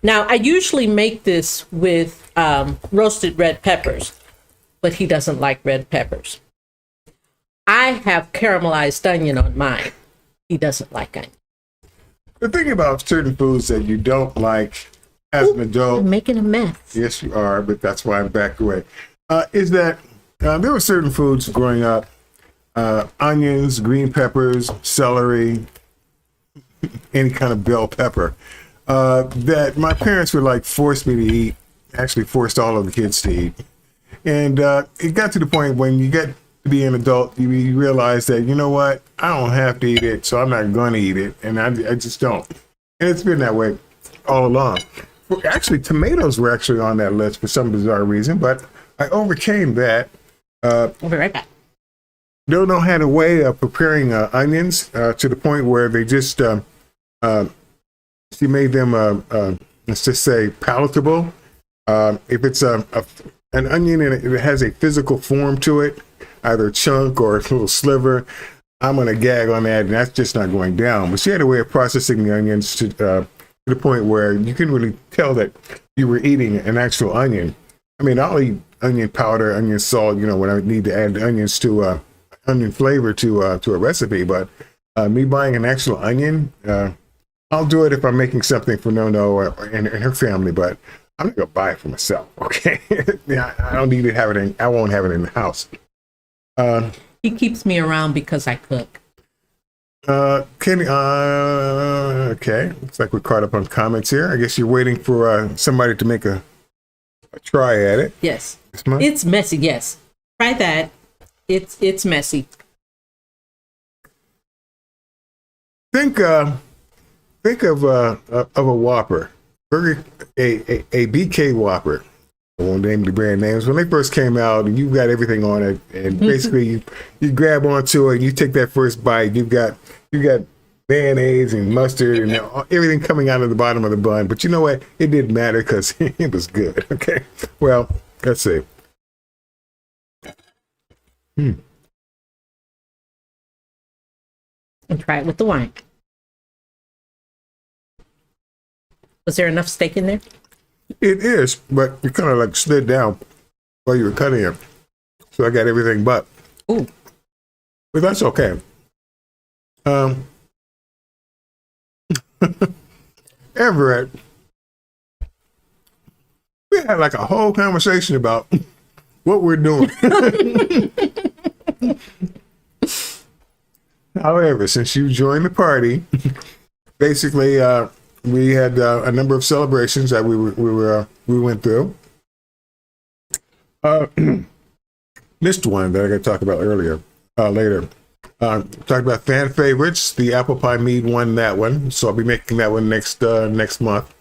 Now, I usually make this with roasted red peppers, but he doesn't like red peppers. I have caramelized onion on mine. He doesn't like onion. The thing about certain foods that you don't like as an adult. I'm making a mess. Yes, you are, but that's why I'm back away. Is that there were certain foods growing up, onions, green peppers, celery, any kind of bell pepper, that my parents would like force me to eat, actually forced all of the kids to eat. And it got to the point when you get to be an adult, you realize that, you know what, I don't have to eat it, so I'm not going to eat it. And I just don't. And it's been that way all along. Well, actually, tomatoes were actually on that list for some bizarre reason, but I overcame that. I'll be right back. Don't know how to way of preparing onions to the point where they just she made them let's just say palatable. If it's an onion and it has a physical form to it, either a chunk or a little sliver, I'm gonna gag on that, and that's just not going down. But she had a way of processing the onions to the point where you can really tell that you were eating an actual onion. I mean, I'll eat onion powder, onion salt, when I need to add onions to onion flavor to a recipe. But me buying an actual onion, I'll do it if I'm making something for No and her family, but I'm not gonna buy it for myself. Okay, yeah, I don't need to have it I won't have it in the house. He keeps me around because I cook. Kenny, okay, looks like we're caught up on comments here. I guess you're waiting for somebody to make a try at it. Yes, it's messy. Yes, try that. It's messy. Think of a Whopper, a BK Whopper. I won't name the brand names. When they first came out, and you've got everything on it, and basically you grab onto it, and you take that first bite. You've got mayonnaise and mustard and everything coming out of the bottom of the bun. But you know what? It didn't matter because it was good. Okay. Well, let's see. And try it with the wine. Was there enough steak in there? It is, but it kind of like slid down while you were cutting it. So I got everything but. Ooh. But that's okay. Everett, we had like a whole conversation about what we're doing. However, since you joined the party, basically, we had a number of celebrations that we went through. Missed one that I got to talk about later. Talked about fan favorites. The apple pie mead won that one, so I'll be making that one next month.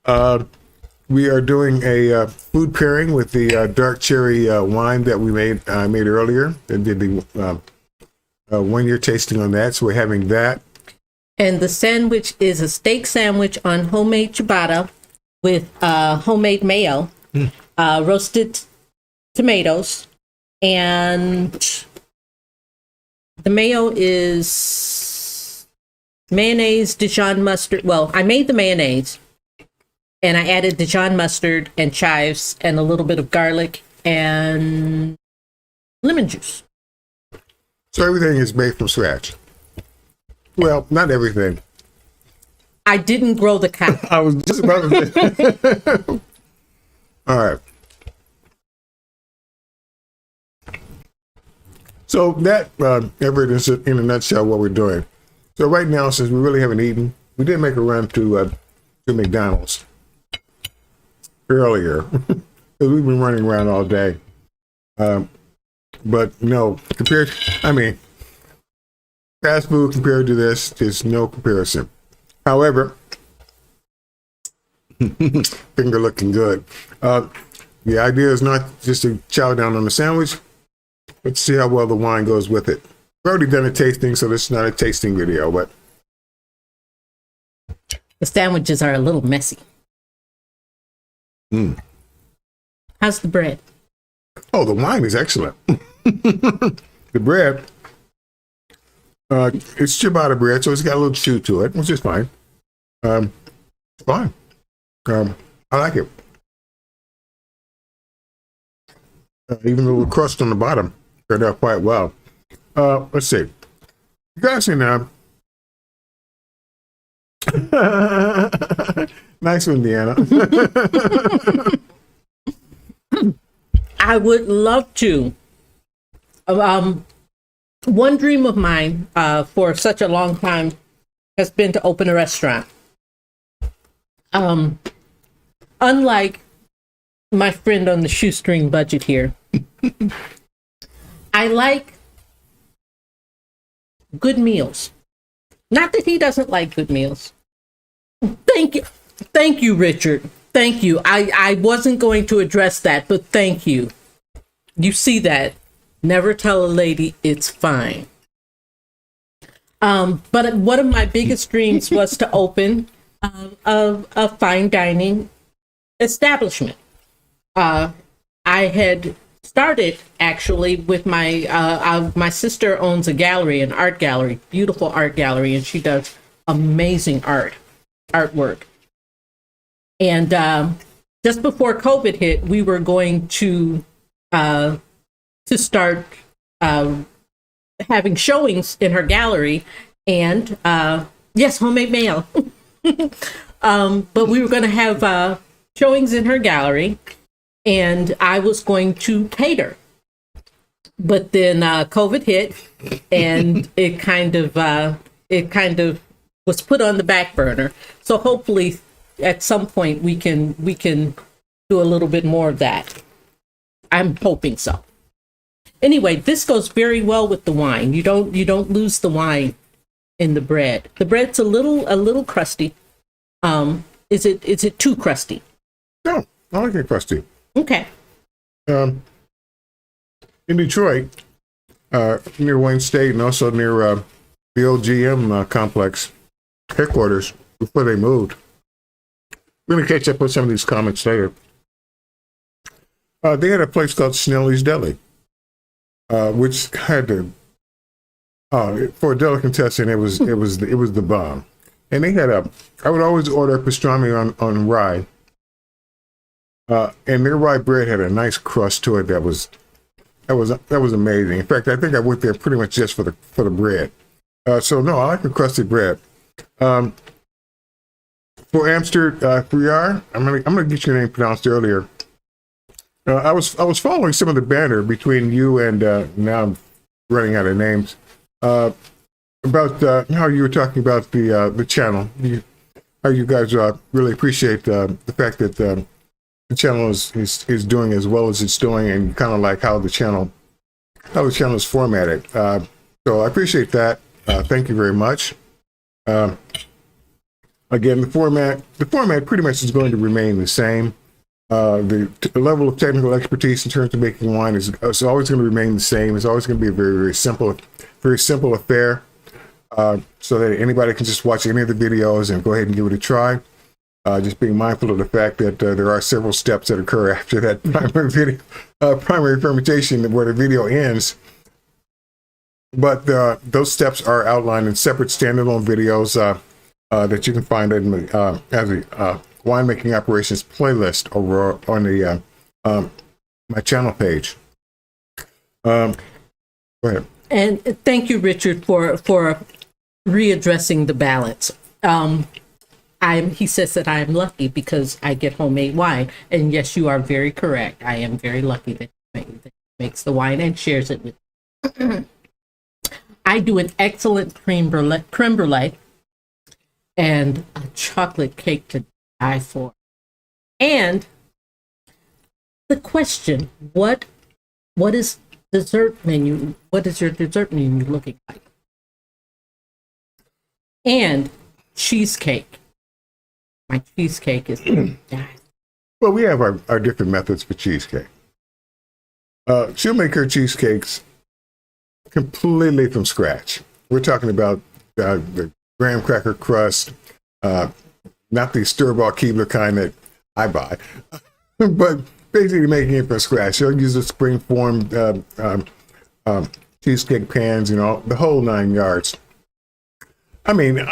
We are doing a food pairing with the dark cherry wine that we made earlier. And did the 1 year tasting on that. So we're having that. And the sandwich is a steak sandwich on homemade ciabatta with homemade mayo, roasted tomatoes, and the mayo is mayonnaise, Dijon mustard. Well, I made the mayonnaise, and I added Dijon mustard and chives and a little bit of garlic and lemon juice. So everything is made from scratch. Well, not everything. I didn't grow the cow. I was just about to say. All right. So that, Everett, is in a nutshell what we're doing. So right now, since we really haven't eaten, we did make a run to McDonald's earlier because we've been running around all day. But no, fast food compared to this, there's no comparison. However, finger looking good. The idea is not just to chow down on the sandwich, but to see how well the wine goes with it. We've already done a tasting, so this is not a tasting video, but The sandwiches are a little messy. How's the bread? oh, the wine is excellent. The bread, it's ciabatta bread, so it's got a little chew to it, which is fine. It's fine. I like it. Even the little crust on the bottom turned out quite well. Let's see. You guys can nice one, Deanna. I would love to. One dream of mine for such a long time has been to open a restaurant. Unlike my friend on the shoestring budget here, I like good meals. Not that he doesn't like good meals. Thank you, Richard. Thank you. I wasn't going to address that, but thank you. You see that. Never tell a lady it's fine. But one of my biggest dreams was to open a fine dining establishment. I had started actually with my sister owns a gallery, an art gallery, beautiful art gallery, and she does amazing artwork. And just before COVID hit, we were going to start having showings in her gallery, and yes, homemade mayo. But we were going to have showings in her gallery, and I was going to cater. But then COVID hit, and it kind of was put on the back burner. So hopefully, at some point, we can do a little bit more of that. I'm hoping so. Anyway, this goes very well with the wine. You don't lose the wine in the bread. The bread's a little crusty. Is it too crusty? No, I like it crusty. Okay. In Detroit, near Wayne State and also near the old GM complex headquarters before they moved. We're going to catch up with some of these comments later. They had a place called Snelly's Deli, which had for a delicatessen, it was the bomb. And they had I would always order pastrami on rye. And their rye bread had a nice crust to it that was amazing. In fact, I think I went there pretty much just for the bread. So no, I like the crusted bread. For Amster Friar, I'm gonna get your name pronounced earlier. I was following some of the banter between you and now I'm running out of names about how you were talking about the channel. How you guys really appreciate the fact that the channel is doing as well as it's doing, and kind of like how the channel is formatted. So I appreciate that. Thank you very much. Again, the format pretty much is going to remain the same. The level of technical expertise in terms of making wine is always going to remain the same. It's always going to be a very simple affair, so that anybody can just watch any of the videos and go ahead and give it a try. Just being mindful of the fact that there are several steps that occur after that primary fermentation where the video ends. But those steps are outlined in separate standalone videos that you can find in as a winemaking operations playlist over on the my channel page. Go ahead. And thank you, Richard, for readdressing the balance. He says that I am lucky because I get homemade wine, and yes, you are very correct. I am very lucky that he makes the wine and shares it with. I do an excellent creme brulee, and a chocolate cake to die for. And the question, what is dessert menu? What is your dessert menu looking like? And cheesecake. My cheesecake is well, we have our different methods for cheesecake. She'll make her cheesecakes completely from scratch. We're talking about the graham cracker crust, not the store-bought Keebler kind that I buy, but basically making it from scratch. She'll use the spring-formed cheesecake pans, the whole 9 yards. I mean,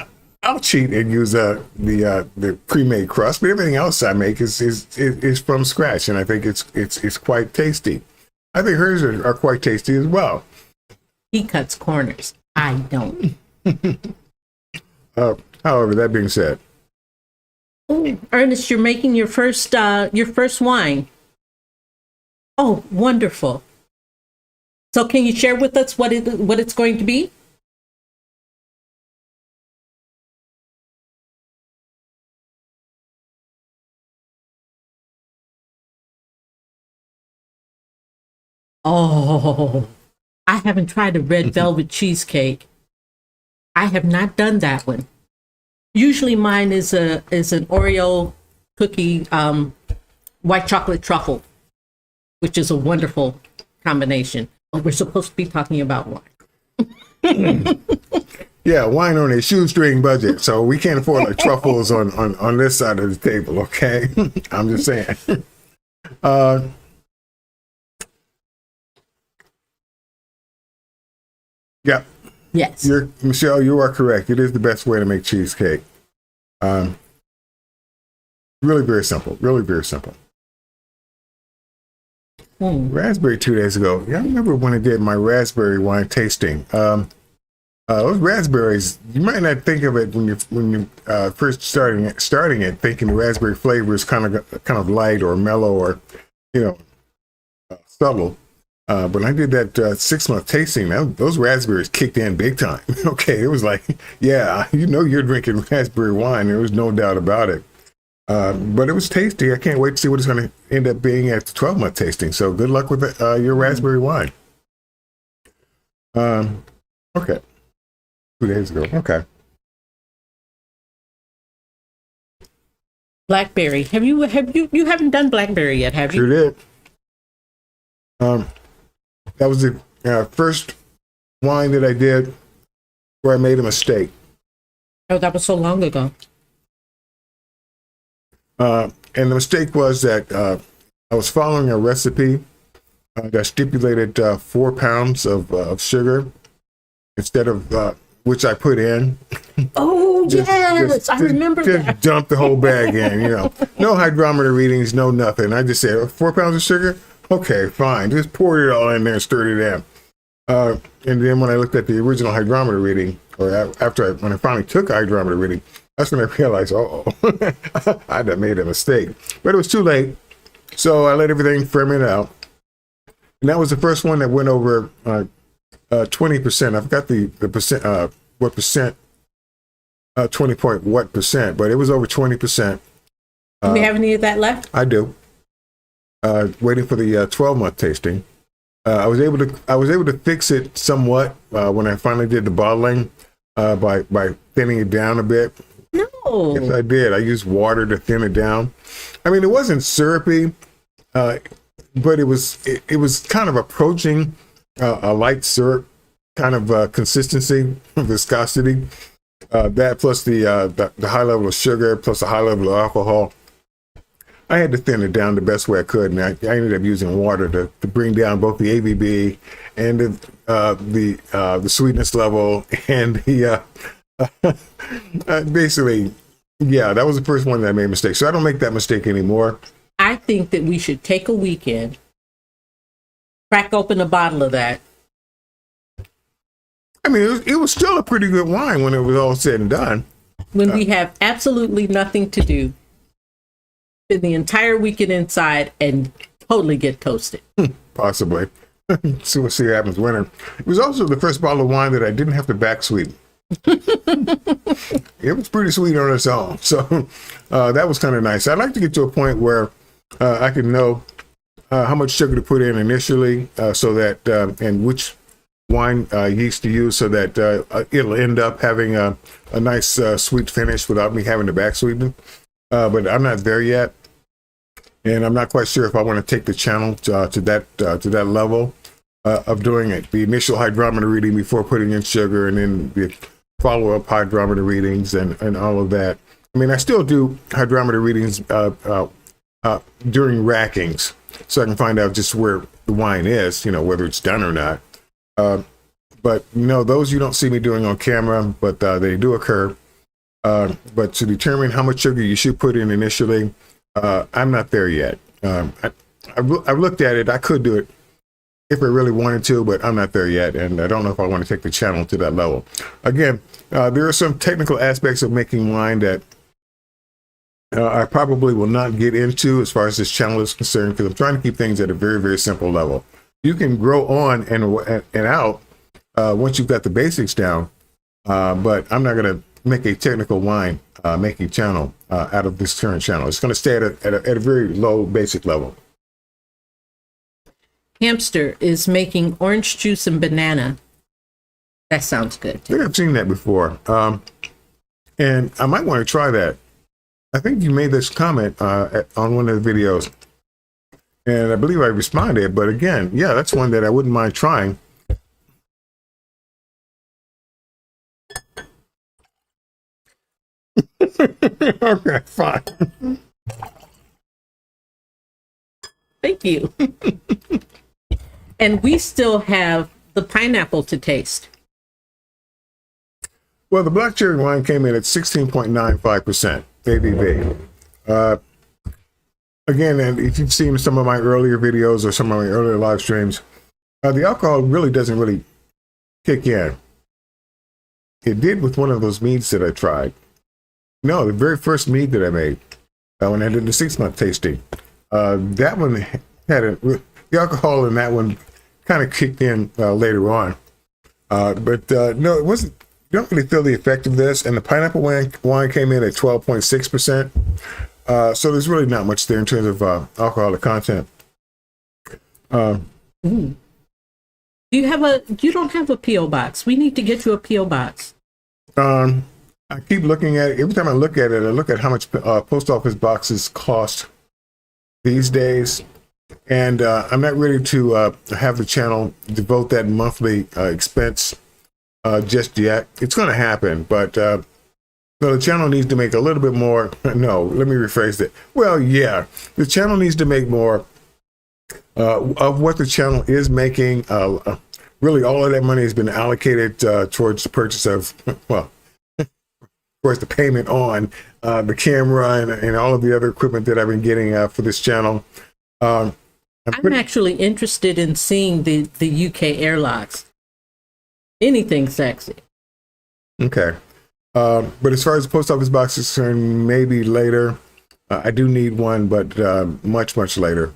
I'll cheat and use the pre-made crust, but everything else I make is from scratch, and I think it's quite tasty. I think hers are quite tasty as well. He cuts corners. I don't. However, that being said, Ernest, you're making your first wine. Oh, wonderful! So, can you share with us what it's going to be? Oh, I haven't tried a red velvet cheesecake. I have not done that one. Usually mine is an Oreo cookie, white chocolate truffle, which is a wonderful combination. But we're supposed to be talking about wine. Yeah, wine on a shoestring budget, so we can't afford like truffles on this side of the table, okay? I'm just saying. Yeah. Yes. Michelle, you are correct. It is the best way to make cheesecake. Really very simple. Really very simple. Raspberry 2 days ago. Yeah, I remember when I did my raspberry wine tasting. Those raspberries, you might not think of it when you first starting it, thinking the raspberry flavor is kind of light or mellow or subtle. When I did that 6-month tasting, those raspberries kicked in big time. Okay, it was like, yeah, you're drinking raspberry wine. There was no doubt about it. But it was tasty. I can't wait to see what it's going to end up being at the 12-month tasting. So good luck with your raspberry wine. Okay. 2 days ago. Okay. Blackberry. You haven't done blackberry yet, have you? Sure did. That was the first wine that I did where I made a mistake. Oh, that was so long ago. And the mistake was that I was following a recipe that stipulated 4 pounds of sugar instead of which I put in. Oh, yes, I remember that. Just dumped the whole bag in, No hydrometer readings, no nothing. I just said, 4 pounds of sugar? Okay, fine. Just poured it all in there and stirred it in. And then when I looked at the original hydrometer reading, or when I finally took a hydrometer reading, that's when I realized, I had made a mistake. But it was too late. So I let everything ferment out. And that was the first one that went over 20%. I forgot the percent, what percent, 20 point what percent, but it was over 20%. Do we have any of that left? I do. Waiting for the 12-month tasting. I was able to fix it somewhat when I finally did the bottling by thinning it down a bit. No, Yes, I did. I used water to thin it down. I mean, it wasn't syrupy, but it was kind of approaching a light syrup kind of consistency, viscosity. That plus the high level of sugar plus the high level of alcohol. I had to thin it down the best way I could, and I ended up using water to bring down both the ABV and the sweetness level and the basically, yeah, that was the first one that I made a mistake. So I don't make that mistake anymore. I think that we should take a weekend, crack open a bottle of that. I mean, it was still a pretty good wine when it was all said and done. When we have absolutely nothing to do, spend the entire weekend inside and totally get toasted. Possibly. So we'll see what happens winter. It was also the first bottle of wine that I didn't have to back sweeten. It was pretty sweet on its own. So that was kind of nice. I'd like to get to a point where I can know how much sugar to put in initially so that, and which wine yeast to use so that it'll end up having a nice sweet finish without me having to back sweeten. But I'm not there yet. And I'm not quite sure if I want to take the channel to that level of doing it. The initial hydrometer reading before putting in sugar and then the follow-up hydrometer readings and all of that. I mean, I still do hydrometer readings during rackings so I can find out just where the wine is, whether it's done or not. But no, those you don't see me doing on camera, but they do occur. But to determine how much sugar you should put in initially, I'm not there yet. I've looked at it. I could do it if I really wanted to, but I'm not there yet. And I don't know if I want to take the channel to that level. Again, there are some technical aspects of making wine that I probably will not get into as far as this channel is concerned, because I'm trying to keep things at a very, very simple level. You can grow on and out once you've got the basics down, but I'm not going to make a technical wine making channel out of this current channel. It's going to stay at a very low basic level. Hamster is making orange juice and banana. That sounds good. I think I've seen that before, and I might want to try that. I think you made this comment on one of the videos, and I believe I responded. But again, yeah, that's one that I wouldn't mind trying. Okay, fine. Thank you. And we still have the pineapple to taste. Well, the black cherry wine came in at 16.95% ABV. Again, and if you've seen some of my earlier videos or some of my earlier live streams, the alcohol really doesn't really kick in. It did with one of those meads that I tried. No, the very first mead that I made when I did the 6-month tasting. That one had the alcohol in that one kind of kicked in later on. But no, it wasn't. You don't really feel the effect of this. And the pineapple wine came in at 12.6%. So there's really not much there in terms of alcoholic content. You don't have a P.O. box. We need to get you a P.O. box. I keep looking at it. Every time I look at it, I look at how much post office boxes cost these days. And I'm not ready to have the channel devote that monthly expense just yet. It's going to happen, but the channel needs to make a little bit more. No, let me rephrase it. Well, yeah, the channel needs to make more of what the channel is making. Really, all of that money has been allocated towards the purchase of, well, of course, the payment on the camera and all of the other equipment that I've been getting for this channel. I'm actually interested in seeing the UK airlocks. Anything sexy. Okay. But as far as the post office box is concerned, maybe later. I do need one, but much, much later.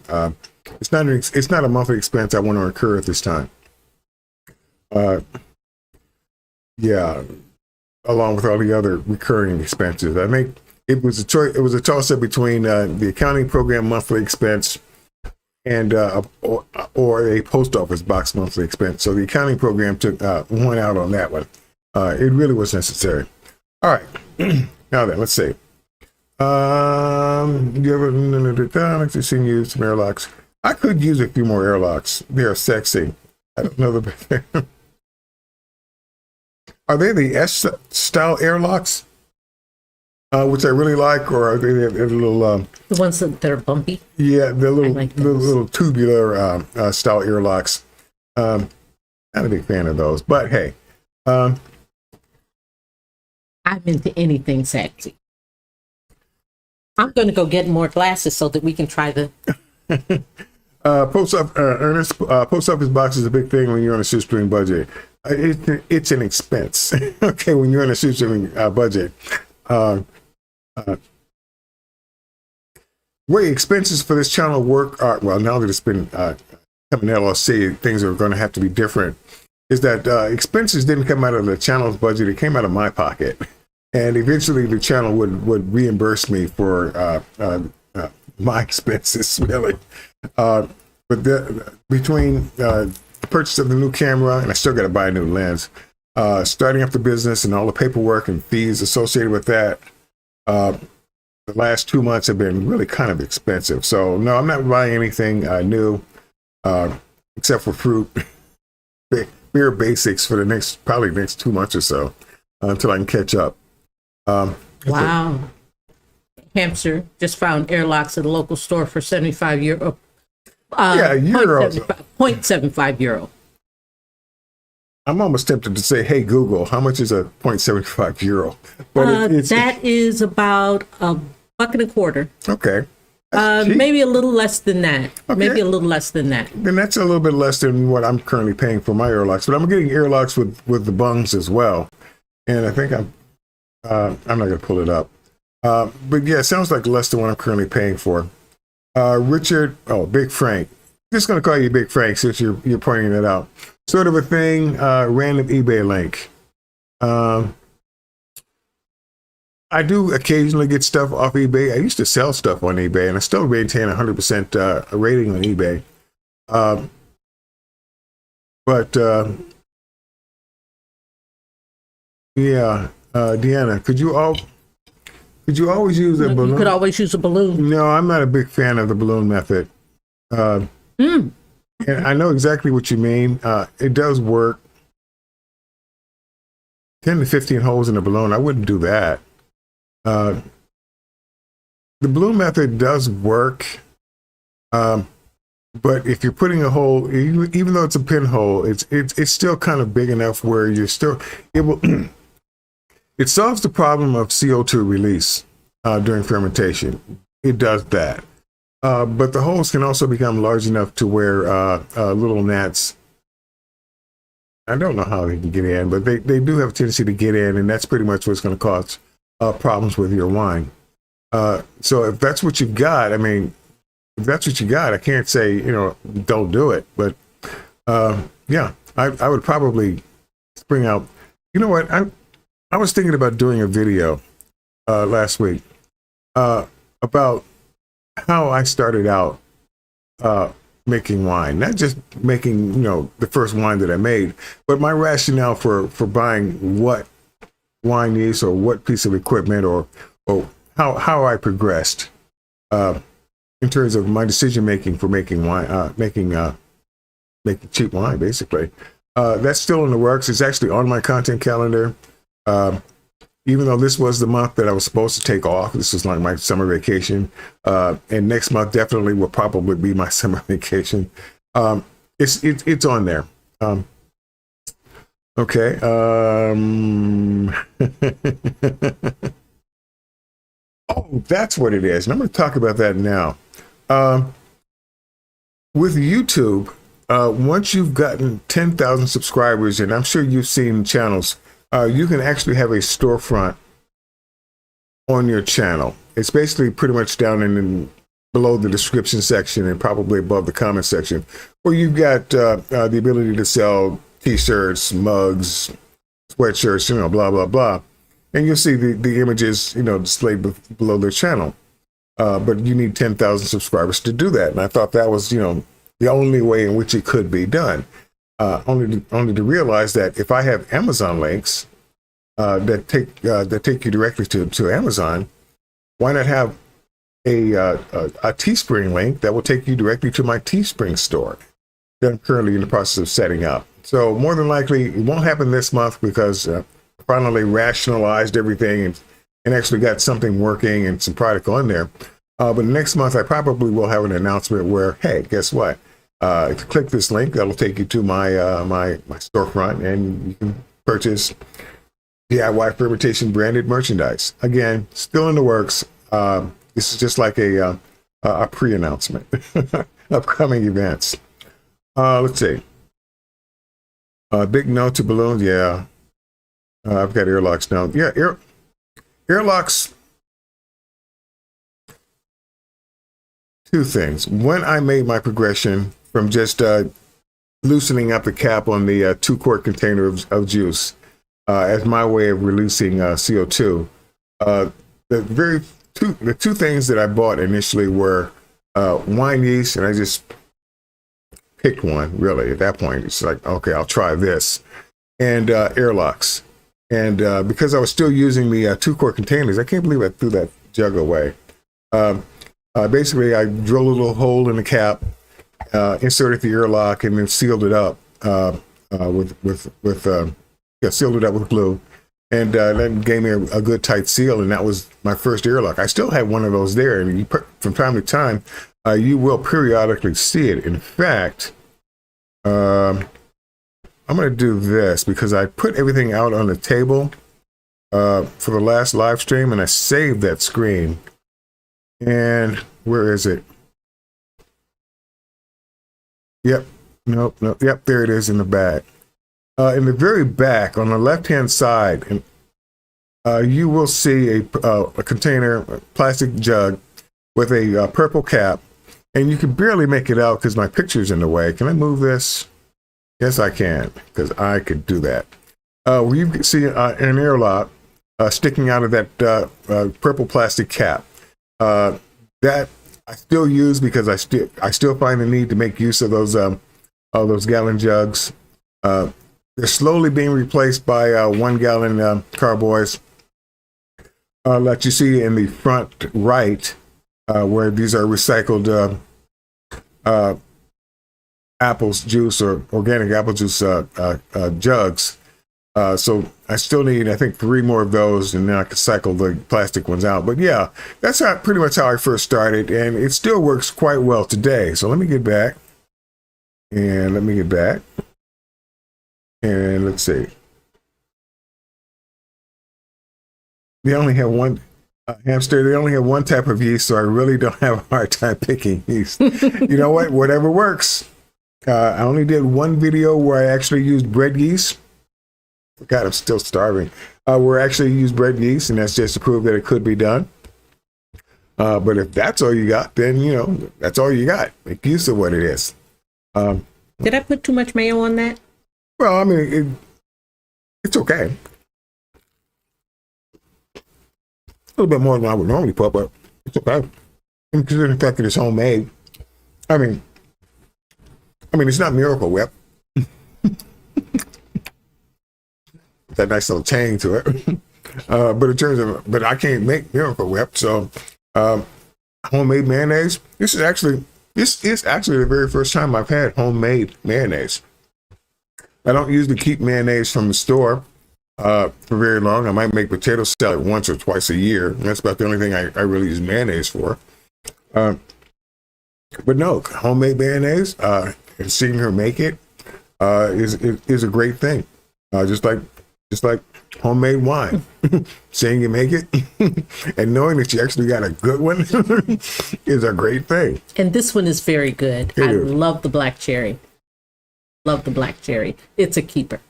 It's not a monthly expense I want to incur at this time. Yeah, along with all the other recurring expenses. I think it was a choice. It was a toss-up between the accounting program monthly expense and or a post office box monthly expense. So the accounting program took one out on that one. It really was necessary. All right. Now then, let's see. You ever seen use some airlocks? I could use a few more airlocks. They're sexy. I don't know the. Are they the S style airlocks, which I really like, or are they the little? The ones that are bumpy. Yeah, the little like the little tubular style airlocks. Not a big fan of those, but hey, I'm into anything sexy. I'm going to go get more glasses so that we can try the. Post office box is a big thing when you're on a shoestring budget. It's an expense. Okay, when you're on a shoestring budget. Way expenses for this channel work are, well, now that it's been coming LLC, things are going to have to be different. Is that expenses didn't come out of the channel's budget; it came out of my pocket. And eventually the channel would reimburse me for my expenses, really. But between the purchase of the new camera, and I still got to buy a new lens, starting up the business and all the paperwork and fees associated with that, the last 2 months have been really kind of expensive. So no, I'm not buying anything new, except for fruit, beer basics for the probably next 2 months or so, until I can catch up. Wow. Hampshire just found airlocks at a local store for €75. Yeah, euros. 0.75 euro. I'm almost tempted to say, hey, Google, how much is a 0.75 euro? But that is about $1.25. Okay. That's maybe a little less than that. Okay. Maybe a little less than that. Then that's a little bit less than what I'm currently paying for my airlocks. But I'm getting airlocks with the bungs as well. And I think I'm not going to pull it up. But yeah, it sounds like less than what I'm currently paying for. Richard, Big Frank. Just going to call you Big Frank since you're pointing that out. Sort of a thing, random eBay link. I do occasionally get stuff off eBay. I used to sell stuff on eBay, and I still maintain 100% rating on eBay. Deanna, could you always use a balloon? You could always use a balloon. No, I'm not a big fan of the balloon method. And I know exactly what you mean. It does work. 10 to 15 holes in a balloon, I wouldn't do that. The balloon method does work. But if you're putting a hole, even though it's a pinhole, it's still kind of big enough where you're still able. It solves the problem of CO2 release during fermentation. It does that. But the holes can also become large enough to where little gnats, I don't know how they can get in, but they do have a tendency to get in, and that's pretty much what's going to cause problems with your wine. So if that's what you've got, I can't say, don't do it. But yeah, I would probably spring out. You know what? I was thinking about doing a video last week about how I started out making wine, not just making, the first wine that I made, but my rationale for buying what wine yeast or what piece of equipment or how I progressed in terms of my decision making for making wine, making cheap wine, basically. That's still in the works. It's actually on my content calendar. Even though this was the month that I was supposed to take off, this was like my summer vacation. And next month definitely will probably be my summer vacation. It's on there. Okay. Oh, that's what it is. And I'm going to talk about that now. With YouTube, once you've gotten 10,000 subscribers, and I'm sure you've seen channels, you can actually have a storefront on your channel. It's basically pretty much down in below the description section and probably above the comment section, where you've got the ability to sell t-shirts, mugs, sweatshirts, blah, blah, blah. And you'll see the images, displayed below their channel. But you need 10,000 subscribers to do that. And I thought that was, the only way in which it could be done. Only to realize that if I have Amazon links, that take you directly to Amazon, why not have a Teespring link that will take you directly to my Teespring store that I'm currently in the process of setting up. So more than likely, it won't happen this month because I finally rationalized everything and actually got something working and some product on there. But next month, I probably will have an announcement where, hey, guess what? If you click this link, that'll take you to my storefront, and you can purchase DIY fermentation branded merchandise. Again, still in the works. This is just like a pre-announcement. Upcoming events. Let's see. Big no to balloons. Yeah. I've got airlocks now. Yeah, airlocks. Two things. When I made my progression from just loosening up the cap on the 2-quart container of juice as my way of releasing CO2, the two things that I bought initially were wine yeast, and I just picked one, really. At that point, it's like, okay, I'll try this, and airlocks. And because I was still using the 2-quart containers, I can't believe I threw that jug away. Basically, I drilled a little hole in the cap, inserted the airlock, and then sealed it up sealed it up with glue, and that gave me a good tight seal, and that was my first airlock. I still have one of those there, and from time to time, you will periodically see it. In fact, I'm going to do this because I put everything out on the table for the last live stream, and I saved that screen. And where is it? Yep. Nope. Yep. There it is in the back. In the very back, on the left-hand side, you will see a container, a plastic jug with a purple cap, and you can barely make it out because my picture's in the way. Can I move this? Yes, I can, because I could do that. Where you can see an airlock sticking out of that purple plastic cap. That I still use because I still find the need to make use of those gallon jugs. They're slowly being replaced by 1 gallon carboys, like you see in the front right, where these are recycled apples juice or organic apple juice jugs. So I still need, I think, 3 more of those, and then I can cycle the plastic ones out. But yeah, that's pretty much how I first started, and it still works quite well today. So let me get back, and let's see. They only have one hamster. They only have one type of yeast, so I really don't have a hard time picking yeast. You know what? Whatever works. I only did one video where I actually used bread yeast. God, I'm still starving. Where I actually used bread yeast, and that's just to prove that it could be done. But if that's all you got, then, that's all you got. Make use of what it is. Did I put too much mayo on that? Well, I mean, it's okay. A little bit more than I would normally put, but it's okay. Considering the fact that it's homemade. I mean, it's not Miracle Whip. That nice little tang to it. But I can't make Miracle Whip, so homemade mayonnaise. This is actually the very first time I've had homemade mayonnaise. I don't usually keep mayonnaise from the store for very long. I might make potato salad once or twice a year. That's about the only thing I really use mayonnaise for. But no, homemade mayonnaise and seeing her make it is a great thing. Just like homemade wine. Seeing you make it and knowing that you actually got a good one is a great thing. And this one is very good. I love the black cherry. Love the black cherry. It's a keeper.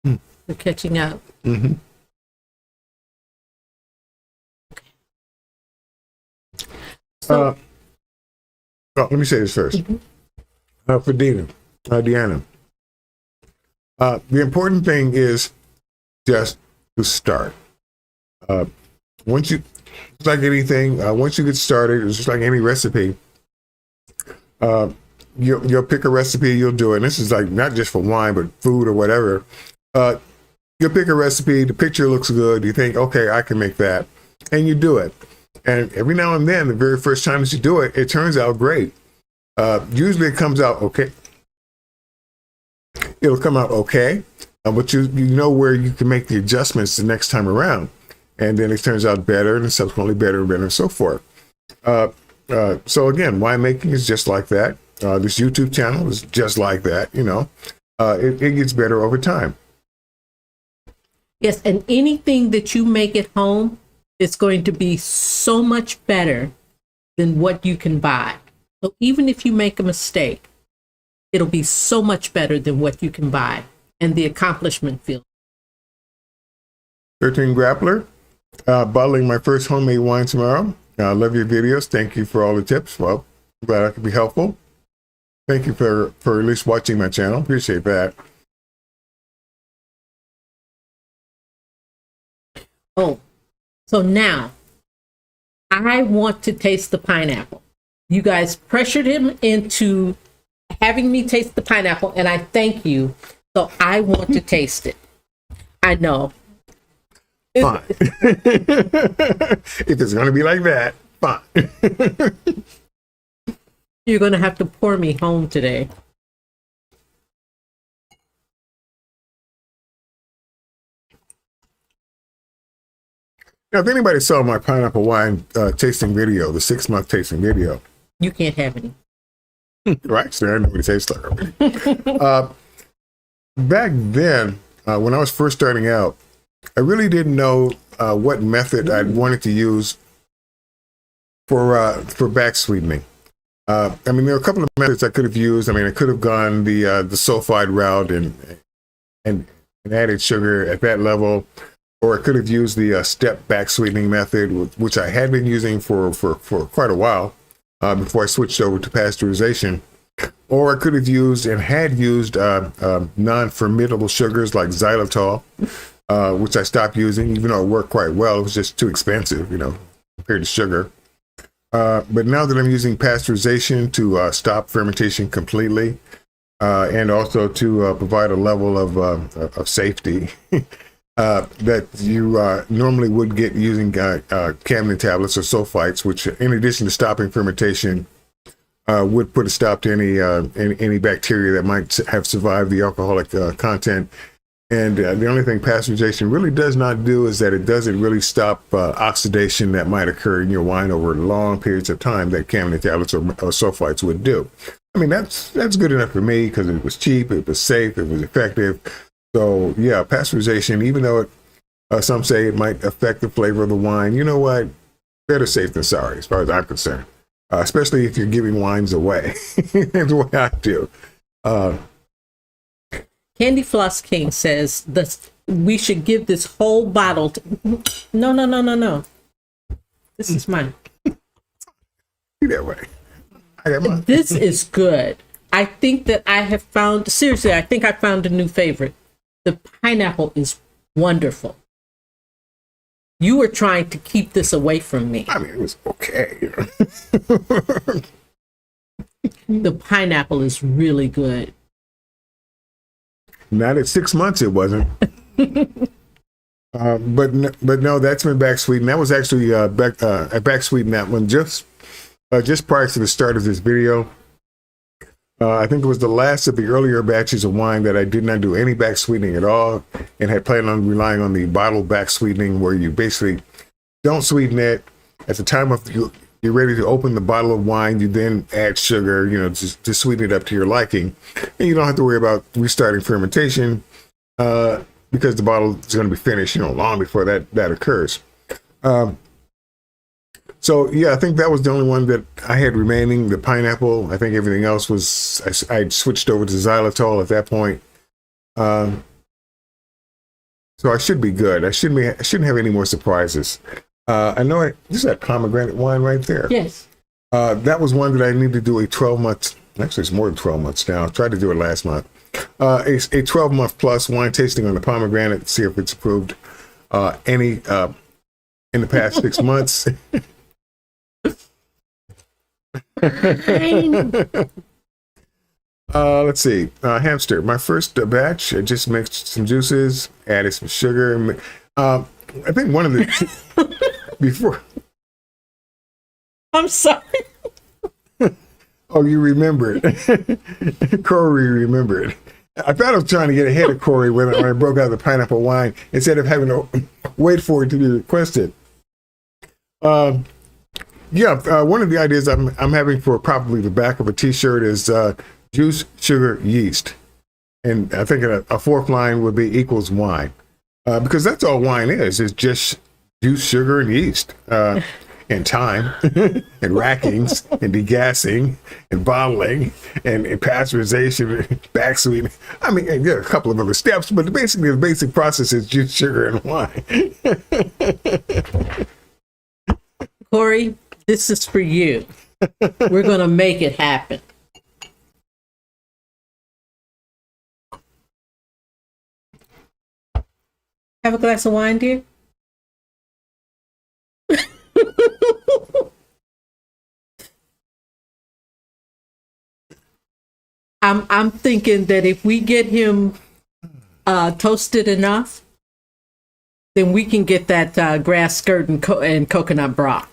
We're catching up. Mm-hmm. So, let me say this first. Mm-hmm. For Deanna, the important thing is just to start. Once It's like anything. Once you get started, it's just like any recipe. You'll pick a recipe, you'll do it. And this is like not just for wine, but food or whatever. You'll pick a recipe, the picture looks good, you think, okay, I can make that, and you do it. And every now and then, the very first time that you do it, it turns out great. Usually it comes out okay. It'll come out okay, but you know where you can make the adjustments the next time around. And then it turns out better, and subsequently better and better, and so forth. So again, winemaking is just like that. This YouTube channel is just like that, you know. It gets better over time. Yes, and anything that you make at home is going to be so much better than what you can buy. So even if you make a mistake, it'll be so much better than what you can buy, and the accomplishment feels. 13 Grappler, bottling my first homemade wine tomorrow. I love your videos. Thank you for all the tips. Well, glad I could be helpful. Thank you for at least watching my channel. Appreciate that. Oh, so now I want to taste the pineapple. You guys pressured him into having me taste the pineapple, and I thank you. So I want to taste it. I know. Fine. If it's going to be like that, fine. You're going to have to pour me home today. Now, if anybody saw my pineapple wine tasting video, the 6-month tasting video, You can't have any. right? So I know what it tastes like already. Back then, when I was first starting out, I really didn't know what method I'd wanted to use for back sweetening. I mean, there were a couple of methods I could have used. I mean, I could have gone the sulfide route and added sugar at that level, or I could have used the step back sweetening method, which I had been using for quite a while before I switched over to pasteurization. Or I could have used and had used non-fermentable sugars like xylitol, which I stopped using, even though it worked quite well. It was just too expensive, you know, compared to sugar. But now that I'm using pasteurization to stop fermentation completely, and also to provide a level of safety that you normally would get using Camden tablets or sulfites, which, in addition to stopping fermentation, would put a stop to any bacteria that might have survived the alcoholic content. And the only thing pasteurization really does not do is that it doesn't really stop oxidation that might occur in your wine over long periods of time that Camden tablets or sulfites would do. I mean, that's good enough for me because it was cheap, it was safe, it was effective. So yeah, pasteurization, even though some say it might affect the flavor of the wine, you know what? Better safe than sorry, as far as I'm concerned. Especially if you're giving wines away. That's the way I do. Candy Floss King says we should give this whole bottle to... No. This is mine. That way. I got mine. This is good. I think that I have found... Seriously, I think I found a new favorite. The pineapple is wonderful. You were trying to keep this away from me. I mean, it was okay. You know? The pineapple is really good. Not at 6 months, it wasn't. But no, that's been back sweetened. That was actually back sweetened that one just prior to the start of this video. I think it was the last of the earlier batches of wine that I did not do any back sweetening at all, and had planned on relying on the bottle back sweetening, where you basically don't sweeten it at the time of you're ready to open the bottle of wine. You then add sugar, you know, to sweeten it up to your liking, and you don't have to worry about restarting fermentation because the bottle is going to be finished, you know, long before that occurs. So yeah, I think that was the only one that I had remaining, the pineapple. I think everything else was, I'd switched over to xylitol at that point. So I should be good. I shouldn't have any more surprises. I know this is that pomegranate wine right there. Yes. That was one that I need to do a 12-month, actually it's more than 12 months now. I tried to do it last month. A 12-month plus wine tasting on the pomegranate, see if it's approved. in the past 6 months. Let's see. Hamster. My first batch, I just mixed some juices, added some sugar. I think one of the before. I'm sorry. Oh, you remembered. Corey remembered. I thought I was trying to get ahead of Corey when I broke out the pineapple wine instead of having to wait for it to be requested. One of the ideas I'm having for probably the back of a T-shirt is juice, sugar, yeast, and I think a fourth line would be equals wine, because that's all wine is just juice, sugar, and yeast. And time, and rackings, and degassing, and bottling, and pasteurization, backsweetening. I mean, there are a couple of other steps, but basically the basic process is juice, sugar, and wine. Corey, this is for you. We're going to make it happen. Have a glass of wine, dear? I'm thinking that if we get him toasted enough, then we can get that grass skirt and coconut broth.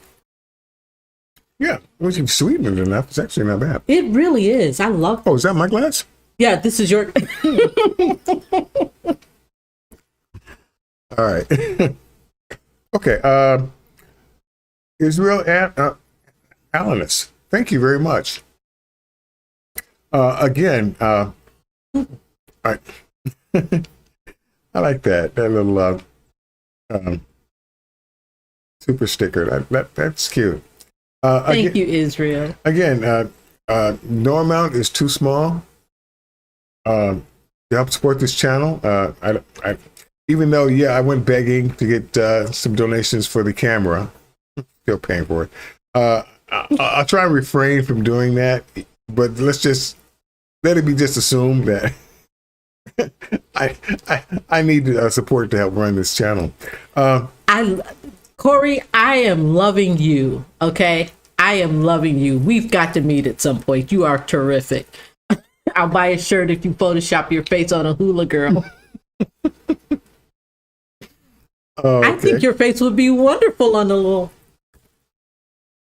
Yeah, once you've sweetened it enough, it's actually not bad. It really is. I love it. Oh, is that my glass? Yeah, this is your... All right. Okay. Israel Alanus, thank you very much. Again, I I like that little super sticker. That's cute. Thank you, Israel. Again, no amount is too small to help support this channel. Even though, I went begging to get some donations for the camera. Still paying for it. I'll try and refrain from doing that, but let's just let it be just assumed that I need support to help run this channel. Corey, I am loving you. Okay, I am loving you. We've got to meet at some point. You are terrific. I'll buy a shirt if you Photoshop your face on a hula girl. Okay. I think your face would be wonderful on a little.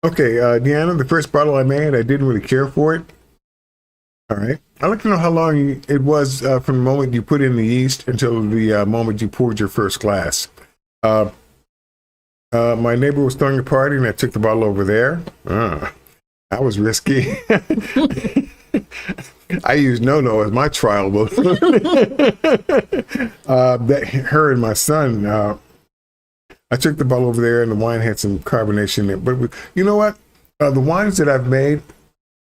Okay, Deanna, the first bottle I made, I didn't really care for it. All right. I'd like to know how long it was from the moment you put in the yeast until the moment you poured your first glass. My neighbor was throwing a party and I took the bottle over there. That was risky. I used No as my trial book. Her and my son, I took the bottle over there and the wine had some carbonation in it. But you know what? The wines that I've made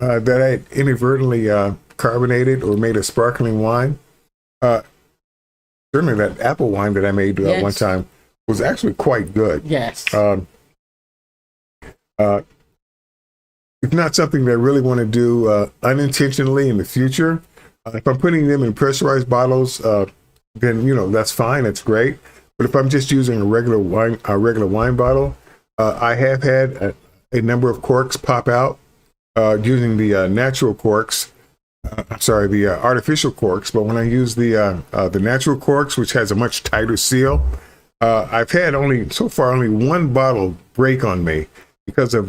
that I inadvertently carbonated or made a sparkling wine, certainly that apple wine that I made one time was actually quite good. Yes. It's not something that I really want to do unintentionally in the future. If I'm putting them in pressurized bottles, then that's fine. That's great. But if I'm just using a regular wine bottle, I have had a number of corks pop out using the natural corks. The artificial corks. But when I use the natural corks, which has a much tighter seal, I've had only one bottle break on me because of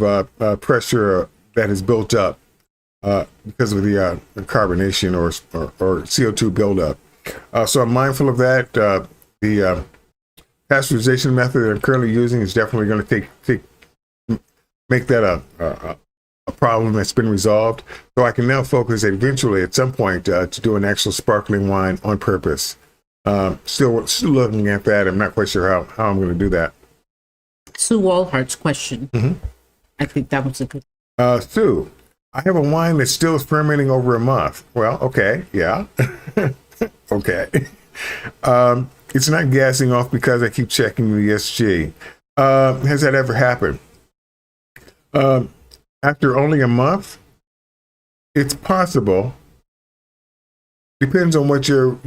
pressure that has built up because of the carbonation or CO2 buildup. So I'm mindful of that. The pasteurization method that I'm currently using is definitely going to make that a problem that's been resolved. So I can now focus eventually at some point to do an actual sparkling wine on purpose. Still looking at that. I'm not quite sure how I'm going to do that. Sue Walhart's question. Mm-hmm. I think that was a good. Sue, I have a wine that still is fermenting over a month. Well, okay, yeah. Okay. It's not gassing off because I keep checking the ESG. Has that ever happened? After only a month, it's possible. Depends on what your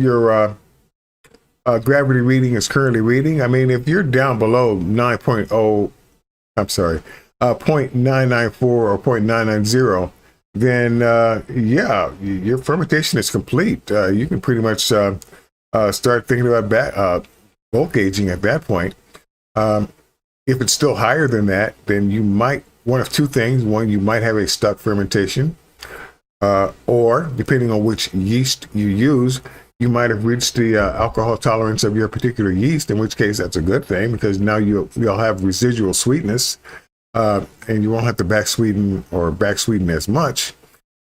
gravity reading is currently reading. I mean, if you're down below 9.0, I'm sorry, 0.994 or 0.990, then yeah, your fermentation is complete. You can pretty much start thinking about bulk aging at that point. If it's still higher than that, then you might, one of two things. One, you might have a stuck fermentation, or depending on which yeast you use, you might have reached the alcohol tolerance of your particular yeast, in which case that's a good thing, because now you'll have residual sweetness, and you won't have to back sweeten as much.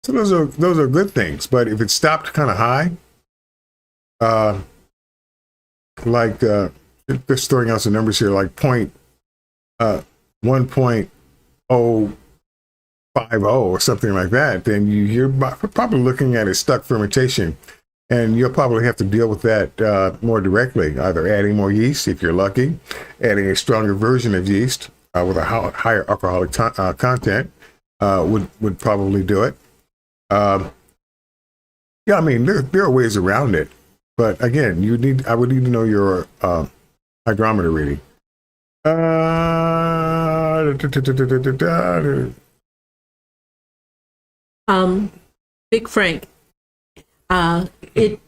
So those are good things. But if it stopped kind of high, like just throwing out some numbers here, like 1.050 or something like that, then you're probably looking at a stuck fermentation. And you'll probably have to deal with that more directly, either adding more yeast, if you're lucky, adding a stronger version of yeast with a higher alcoholic content would probably do it. Yeah, I mean, there are ways around it. But again, I would need to know your hygrometer reading. Big Frank.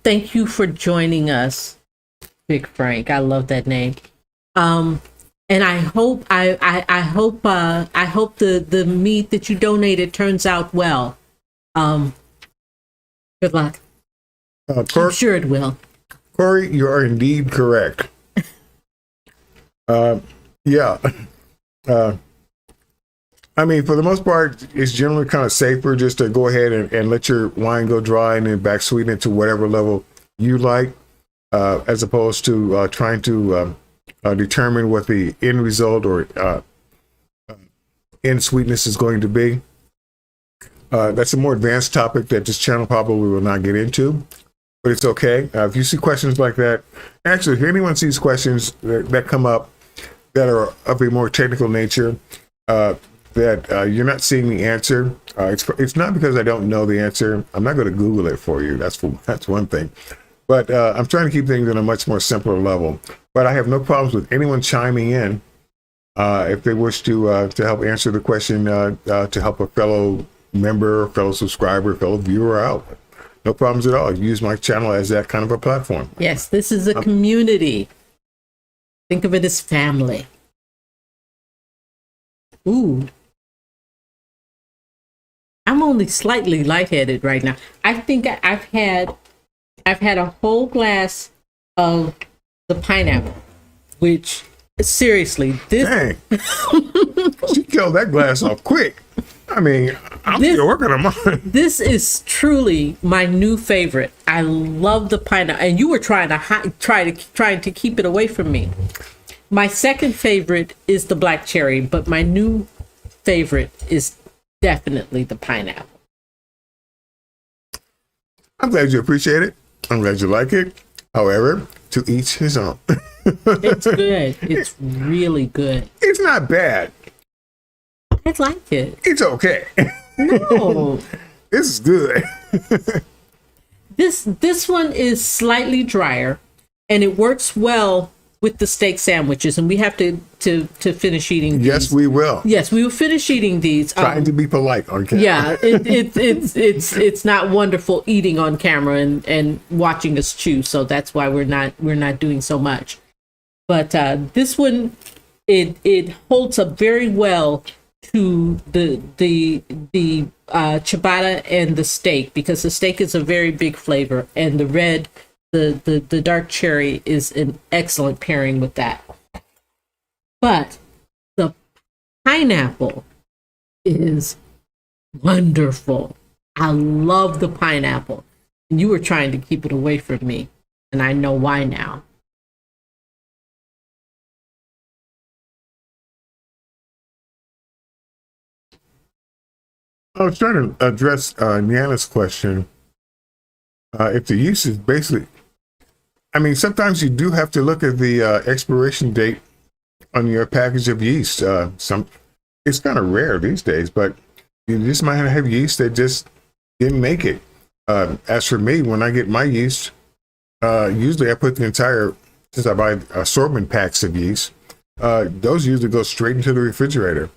Thank you for joining us, Big Frank. I love that name. And I hope I hope the meat that you donated turns out well. Good luck. I'm sure it will. Corey, you are indeed correct. Yeah. I mean, for the most part, it's generally kind of safer just to go ahead and let your wine go dry and then back sweeten it to whatever level you like, as opposed to trying to determine what the end result or end sweetness is going to be. That's a more advanced topic that this channel probably will not get into, but it's okay. If you see questions like that, actually, if anyone sees questions that come up that are of a more technical nature, that you're not seeing the answer, it's not because I don't know the answer. I'm not going to Google it for you. That's one thing. But I'm trying to keep things on a much more simpler level. But I have no problems with anyone chiming in if they wish to help answer the question, to help a fellow member, fellow subscriber, fellow viewer out. No problems at all. Use my channel as that kind of a platform. Yes, this is a community. Think of it as family. Ooh. I'm only slightly lightheaded right now. I think I've had a whole glass of the pineapple, which seriously, this dang, she killed that glass off quick. I mean, I'm still working on mine. This is truly my new favorite. I love the pineapple, and you were trying to keep it away from me. My second favorite is the black cherry, but my new favorite is definitely the pineapple. I'm glad you appreciate it. I'm glad you like it. However, to each his own. It's good. It's really good. It's not bad. I like it. It's okay. No. This is good. This one is slightly drier, and it works well with the steak sandwiches, and we have to finish eating these. Yes, we will. Yes, we will finish eating these. Trying to be polite on camera. Yeah, it's not wonderful eating on camera and watching us chew, so that's why we're not doing so much. But this one, it holds up very well to the ciabatta and the steak, because the steak is a very big flavor, and the dark cherry is an excellent pairing with that. But the pineapple is wonderful. I love the pineapple. And you were trying to keep it away from me, and I know why now. I was trying to address Niana's question. If the yeast is basically, I mean, sometimes you do have to look at the expiration date on your package of yeast. It's kind of rare these days, but you just might have yeast that just didn't make it. As for me, when I get my yeast, Usually I put the entire, since I buy assortment packs of yeast, those usually go straight into the refrigerator.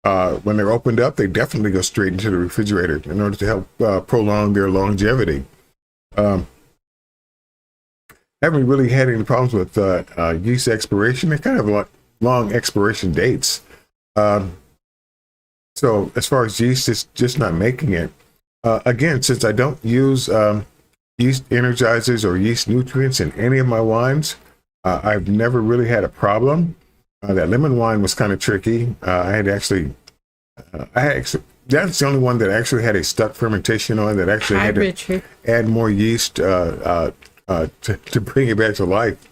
When they're opened up, they definitely go straight into the refrigerator in order to help prolong their longevity. Haven't really had any problems with yeast expiration. They kind of like long expiration dates. So as far as yeast, it's just not making it. Again, since I don't use yeast energizers or yeast nutrients in any of my wines, I've never really had a problem. That lemon wine was kind of tricky. That's the only one that actually had a stuck fermentation on, that actually had to add more yeast to bring it back to life.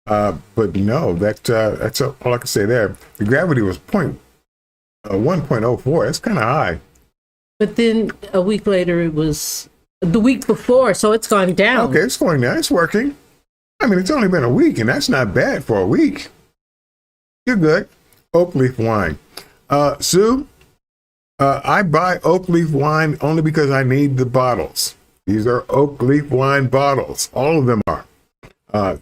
But no, that's all I can say there. The gravity was 1.04. That's kind of high. But then a week later, it was the week before, so it's gone down. Okay, it's going down. It's working. I mean, it's only been a week, and that's not bad for a week. You're good. Oak leaf wine. Sue, I buy oak leaf wine only because I need the bottles. These are oak leaf wine bottles. All of them are.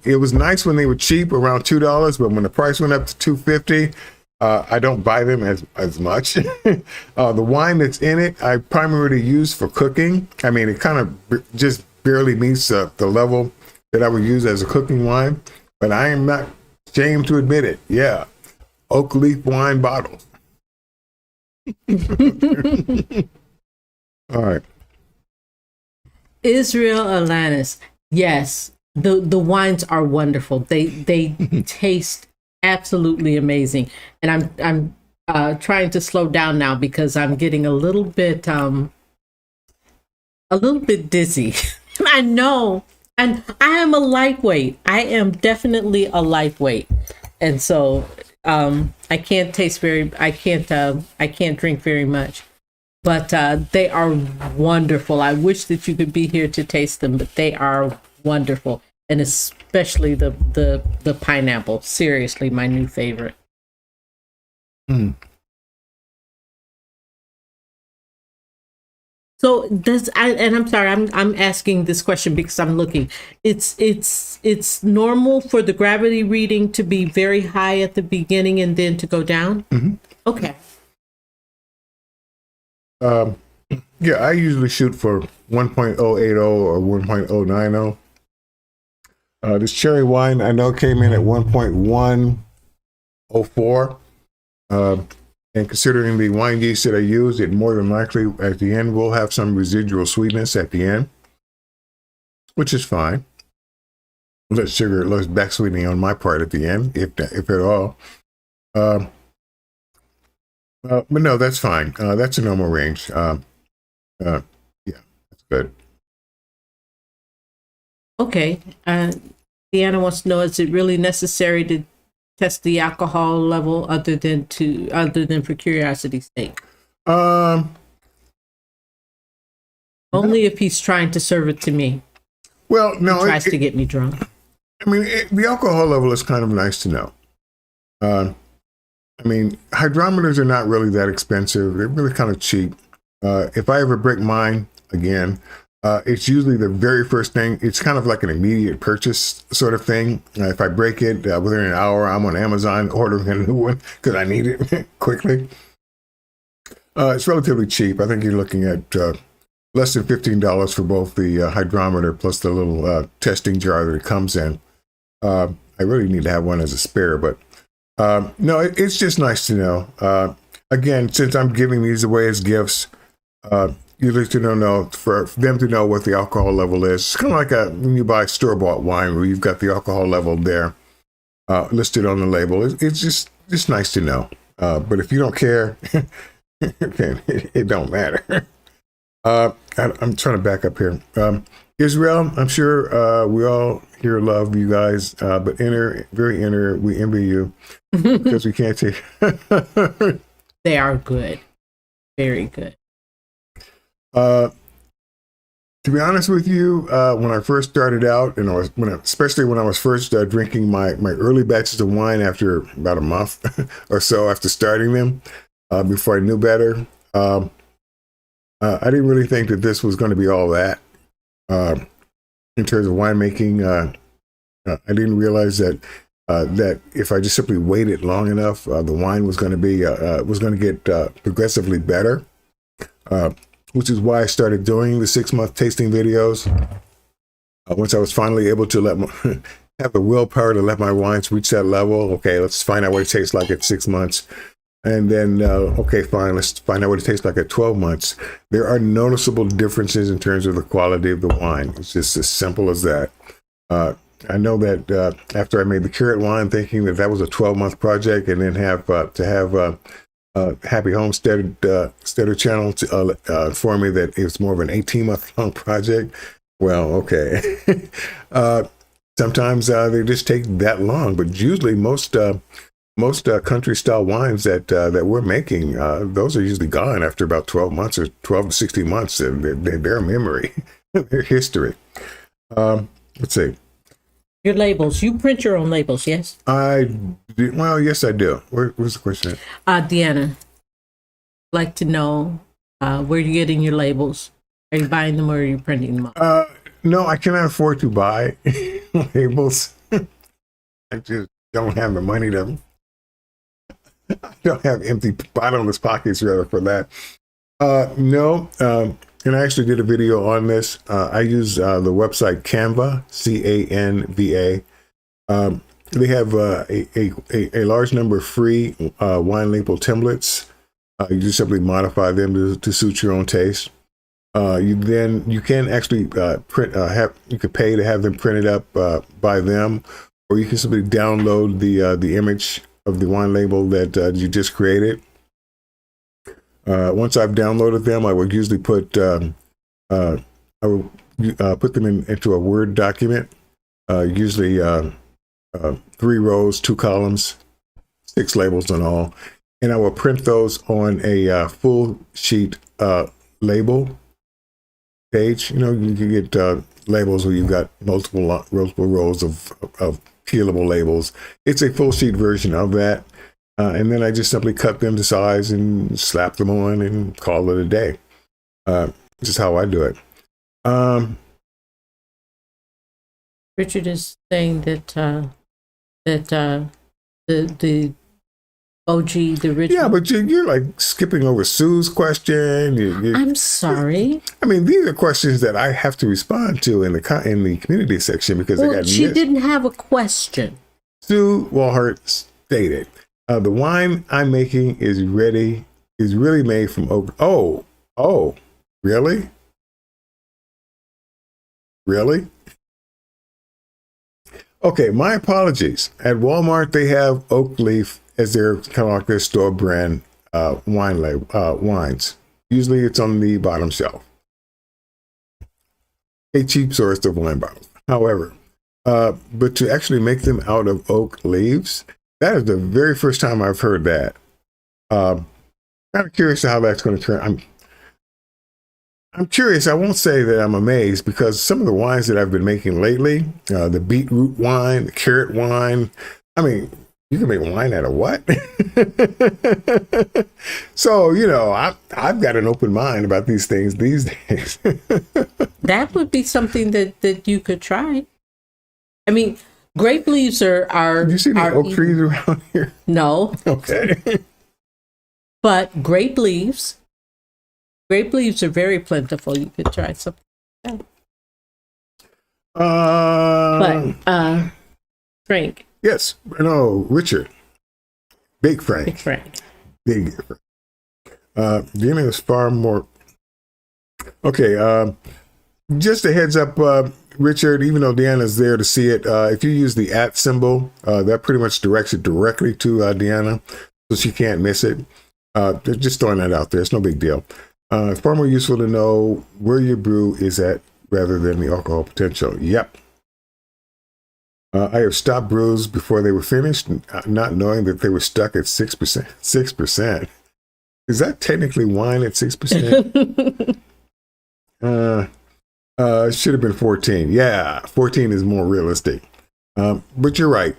It was nice when they were cheap, around $2, but when the price went up to $2.50, I don't buy them as much. The wine that's in it, I primarily use for cooking. I mean, it kind of just barely meets the level that I would use as a cooking wine, but I am not ashamed to admit it. Yeah, oak leaf wine bottles. All right. Israel Alanis. Yes, the wines are wonderful. They taste absolutely amazing. And I'm trying to slow down now because I'm getting a little bit dizzy. I know. And I am a lightweight. I am definitely a lightweight. And so I can't drink very much. But they are wonderful. I wish that you could be here to taste them, but they are wonderful. And especially the pineapple. Seriously, my new favorite. Mm. So I'm sorry, I'm asking this question because I'm looking. It's normal for the gravity reading to be very high at the beginning and then to go down? Mm-hmm. Okay. Yeah, I usually shoot for 1.080 or 1.090. This cherry wine I know came in at 1.104. And considering the wine yeast that I used, it more than likely at the end will have some residual sweetness at the end, which is fine. Less back sweetening on my part at the end, if at all. But no, that's fine. That's a normal range. Yeah, that's good. Okay. Deanna wants to know: is it really necessary to test the alcohol level other than for curiosity's sake? Only if he's trying to serve it to me. Well, no, he tries to get me drunk. I mean, the alcohol level is kind of nice to know. I mean, hydrometers are not really that expensive. They're really kind of cheap. If I ever break mine again, it's usually the very first thing. It's kind of like an immediate purchase sort of thing. If I break it within an hour, I'm on Amazon ordering a new one because I need it quickly. It's relatively cheap. I think you're looking at less than $15 for both the hydrometer plus the little testing jar that it comes in. I really need to have one as a spare, but no, it's just nice to know. Again, since I'm giving these away as gifts, you'd like to know for them to know what the alcohol level is. It's kind of like when you buy store-bought wine where you've got the alcohol level there listed on the label. It's just nice to know. But if you don't care, then it don't matter. I'm trying to back up here. Israel, I'm sure we all here love you guys, but very inner, we envy you because we can't take. They are good, very good. To be honest with you, when I first started out, and especially when I was first drinking my early batches of wine after about a month or so after starting them, before I knew better, I didn't really think that this was going to be all that. in terms of winemaking. I didn't realize that that if I just simply waited long enough, the wine was going to get progressively better. Which is why I started doing the 6-month tasting videos. Once I was finally able to have the willpower to let my wines reach that level. Okay, let's find out what it tastes like at 6 months. And then, okay, fine, let's find out what it tastes like at 12 months. There are noticeable differences in terms of the quality of the wine. It's just as simple as that. I know that after I made the carrot wine, thinking that was a 12-month project, and then to have Happy Homesteader channel to inform me that it was more of an 18-month long project. Well, okay. Sometimes they just take that long, but usually most country style wines that we're making, those are usually gone after about 12 months or 12 to 16 months. Their memory, their history. Let's see. Your labels. You print your own labels, yes? Well, yes, I do. Where's the question? Deanna, like to know where you're getting your labels. Are you buying them or are you printing them up? No, I cannot afford to buy labels. I just don't have the money to. I don't have empty, bottomless pockets rather for that. No, and I actually did a video on this. I use the website Canva, Canva. They have a large number of free wine label templates. You just simply modify them to suit your own taste. You can actually print. You could pay to have them printed up by them, or you can simply download the image of the wine label that you just created. Once I've downloaded them, I would usually put them into a Word document. Usually 3 rows, 2 columns, 6 labels in all, and I will print those on a full sheet label page. You know, you can get labels where you've got multiple rows of peelable labels. It's a full sheet version of that. And then I just simply cut them to size and slap them on and call it a day. This is how I do it. Richard is saying that the OG, the original. Yeah, but you're like skipping over Sue's question. I'm sorry. I mean, these are questions that I have to respond to in the community section because they got she missed. didn't have a question. Sue Walhart stated, the wine I'm making is really made from oak. Oh, really? Really? Okay, my apologies. At Walmart, they have oak leaf as their kind of like their store brand wines. Usually it's on the bottom shelf. A cheap source of wine bottles. However, but to actually make them out of oak leaves, that is the very first time I've heard that. Kind of curious how that's going to turn. I'm curious. I won't say that I'm amazed because some of the wines that I've been making lately, the beetroot wine, the carrot wine, I mean, you can make wine out of what? So, you know, I've got an open mind about these things these days. That would be something that you could try. I mean, grape leaves are Do you see the oak trees around here? No. Okay. But grape leaves are very plentiful. You could try something like that. But Frank. Yes. No, Richard. Big Frank. Big Frank. Big Frank. Dealing is far more. Okay. Just a heads up, Richard, even though Deanna's there to see it, if you use the @ symbol, that pretty much directs it directly to Deanna, so she can't miss it. Just throwing that out there. It's no big deal. It's far more useful to know where your brew is at rather than the alcohol potential. Yep. I have stopped brews before they were finished, not knowing that they were stuck at 6%. 6%. Is that technically wine at 6%? It should have been 14. Yeah, 14 is more realistic. But you're right.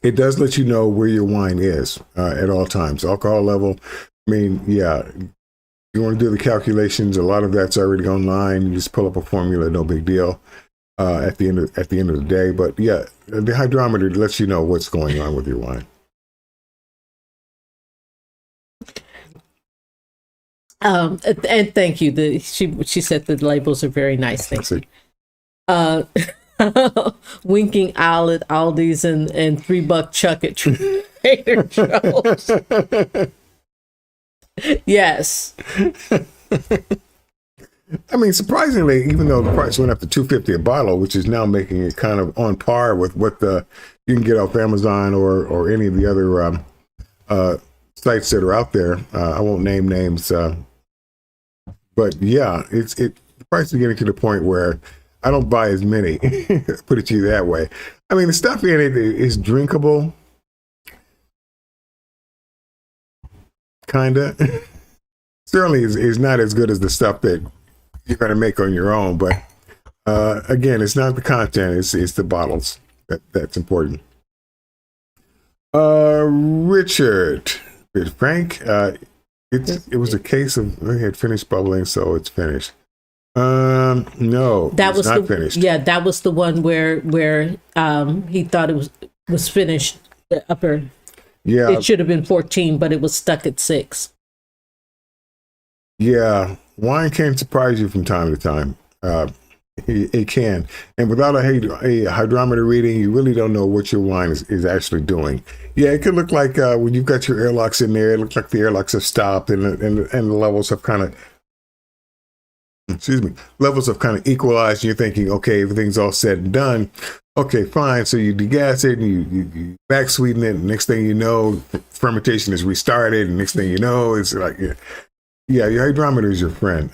It does let you know where your wine is at all times. Alcohol level. I mean, yeah, you want to do the calculations, a lot of that's already online. You just pull up a formula, no big deal. At the end of the day, but yeah, the hydrometer lets you know what's going on with your wine. And thank you. She said the labels are very nice. Thank you. Winking Owl at Aldi's and $3 Chuck at Trader Joe's. Yes. I mean, surprisingly, even though the price went up to $2.50 a bottle, which is now making it kind of on par with what you can get off Amazon or any of the other sites that are out there. I won't name names, but yeah, the price is getting to the point where I don't buy as many. Put it to you that way. I mean, the stuff in it is drinkable, kinda. Certainly is not as good as the stuff that you're going to make on your own, but again, it's not the content, it's the bottles that's important. Richard, Frank, it was a case of it had finished bubbling, so it's finished. No, that was not finished. Yeah, that was the one where he thought it was finished. The upper, yeah, it should have been 14, but it was stuck at 6. Yeah, wine can surprise you from time to time. It can. And without a hydrometer reading, you really don't know what your wine is actually doing. Yeah, it could look like when you've got your airlocks in there, it looks like the airlocks have stopped and the levels have kind of, levels have kind of equalized. And you're thinking, okay, everything's all said and done. Okay, fine. So you degas it and you back sweeten it. And next thing you know, fermentation is restarted. And next thing you know, it's like, yeah, your hydrometer is your friend.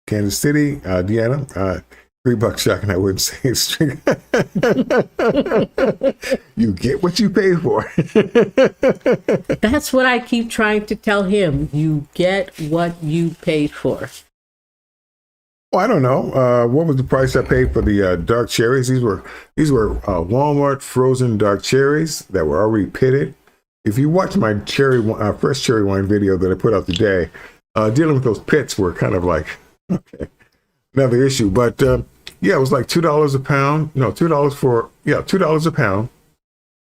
Kansas City, Deanna, $3 Chuck, and I wouldn't say it's true. You get what you pay for. That's what I keep trying to tell him. You get what you paid for. Well, I don't know. What was the price I paid for the dark cherries? These were Walmart frozen dark cherries that were already pitted. If you watch my first cherry wine video that I put out today, dealing with those pits were kind of like, okay, another issue. But yeah, it was like $2 a pound. No, $2 a pound.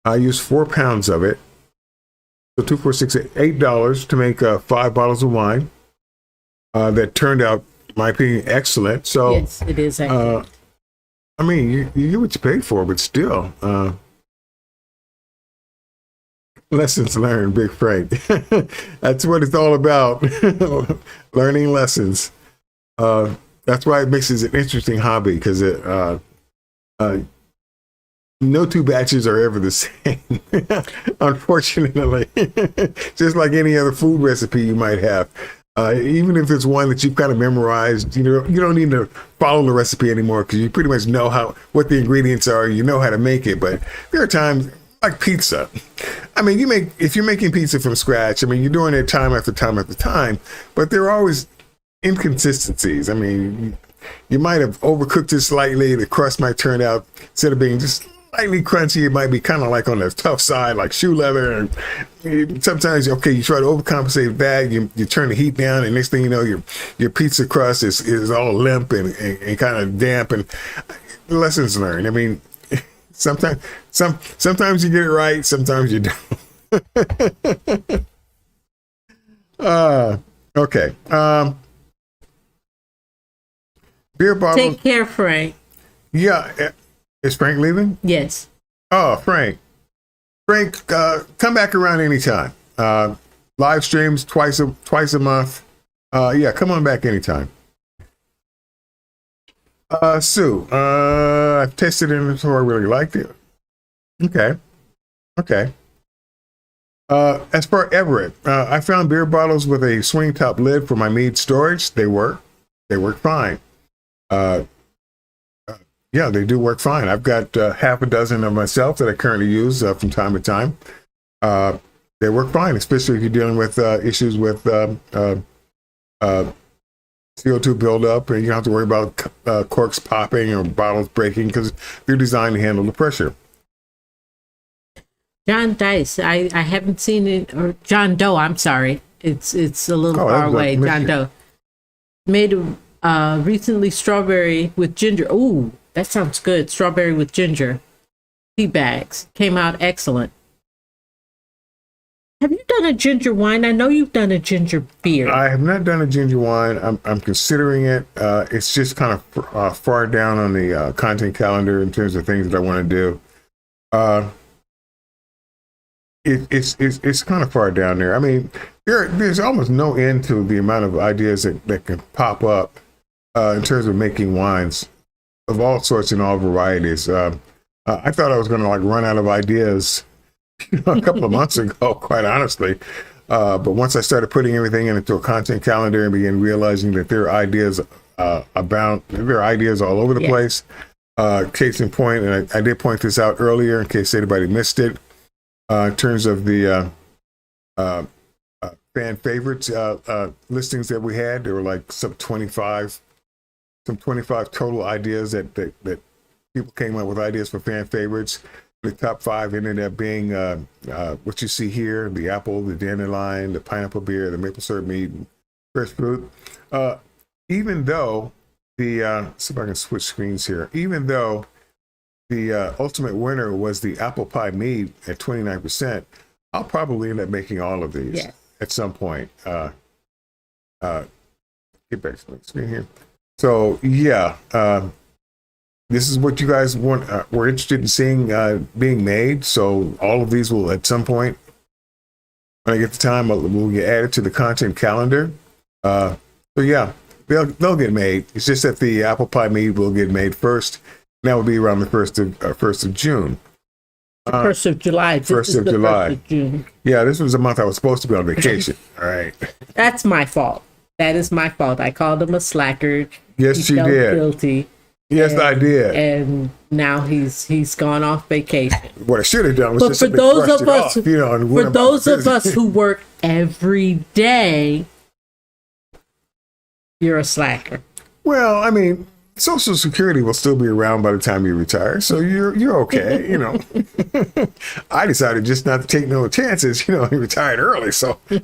I used 4 pounds of it. So 2, 4, 6, $8 to make 5 bottles of wine. That turned out, in my opinion, excellent. So yes, it is excellent. I mean, you get what you paid for, but still, lessons learned, Big Frank. That's what it's all about. Learning lessons. That's why it makes it an interesting hobby, because no two batches are ever the same. Unfortunately, just like any other food recipe you might have. Even if it's one that you've kind of memorized, you don't need to follow the recipe anymore, because you pretty much know what the ingredients are. You know how to make it. But there are times, like pizza. I mean, if you're making pizza from scratch, I mean, you're doing it time after time after time, but there are always inconsistencies. I mean, you might have overcooked it slightly. The crust might turn out, instead of being just slightly crunchy, it might be kind of like on the tough side, like shoe leather. And sometimes, okay, you try to overcompensate that. You turn the heat down, and next thing you know, your pizza crust is all limp and kind of damp. And lessons learned. I mean, sometimes you get it right, sometimes you don't. Okay. Beer bottle. Take care, Frank. Yeah. Is Frank leaving? Yes. Oh, Frank, come back around anytime. Live streams twice a month. Yeah, come on back anytime. Sue, I've tested inventory, really liked it. Okay. As for Everett, I found beer bottles with a swing top lid for my Mead storage. They work fine. Yeah, they do work fine. I've got half a dozen of myself that I currently use from time to time. They work fine, especially if you're dealing with issues with CO2 buildup, and you don't have to worry about corks popping or bottles breaking, because they're designed to handle the pressure. John Dice, I haven't seen it, or John Doe, I'm sorry. It's a little Oh, far that was away. Michigan. John Doe made recently strawberry with ginger. Ooh, that sounds good. Strawberry with ginger tea bags came out excellent. Have you done a ginger wine? I know you've done a ginger beer. I have not done a ginger wine. I'm considering it. It's just kind of far down on the content calendar in terms of things that I want to do. It's kind of far down there. I mean, there's almost no end to the amount of ideas that can pop up in terms of making wines of all sorts and all varieties. I thought I was going to like run out of ideas a couple of months ago, quite honestly. But once I started putting everything into a content calendar and began realizing that there are ideas there are ideas all over the place. Case in point, and I did point this out earlier in case anybody missed it, in terms of the fan favorites listings that we had. There were like some 25 total ideas that people came up with ideas for fan favorites. The top 5 ended up being what you see here: the apple, the dandelion, the pineapple beer, the maple syrup mead, and fresh fruit. Even though see if I can switch screens here. Even though the ultimate winner was the apple pie mead at 29%, I'll probably end up making all of these at some point. Get back to the screen here. So yeah. This is what you guys were interested in seeing being made. So all of these will, at some point, when I get the time, will get added to the content calendar. So yeah, they'll get made. It's just that the apple pie mead will get made first. And that will be around the first of June. 1st of July. First of July. 1st of June. Yeah, this was a month I was supposed to be on vacation. All right. That's my fault. That is my fault. I called him a slacker. Yes, He you felt did. Guilty. Yes, I did. And now he's gone off vacation. What I should have done was But just for simply those brushed of it us, off, and for went about those my of us business. who work every day, you're a slacker. Well, I mean, Social Security will still be around by the time you retire, so you're okay. I decided just not to take no chances. He retired early, so. Put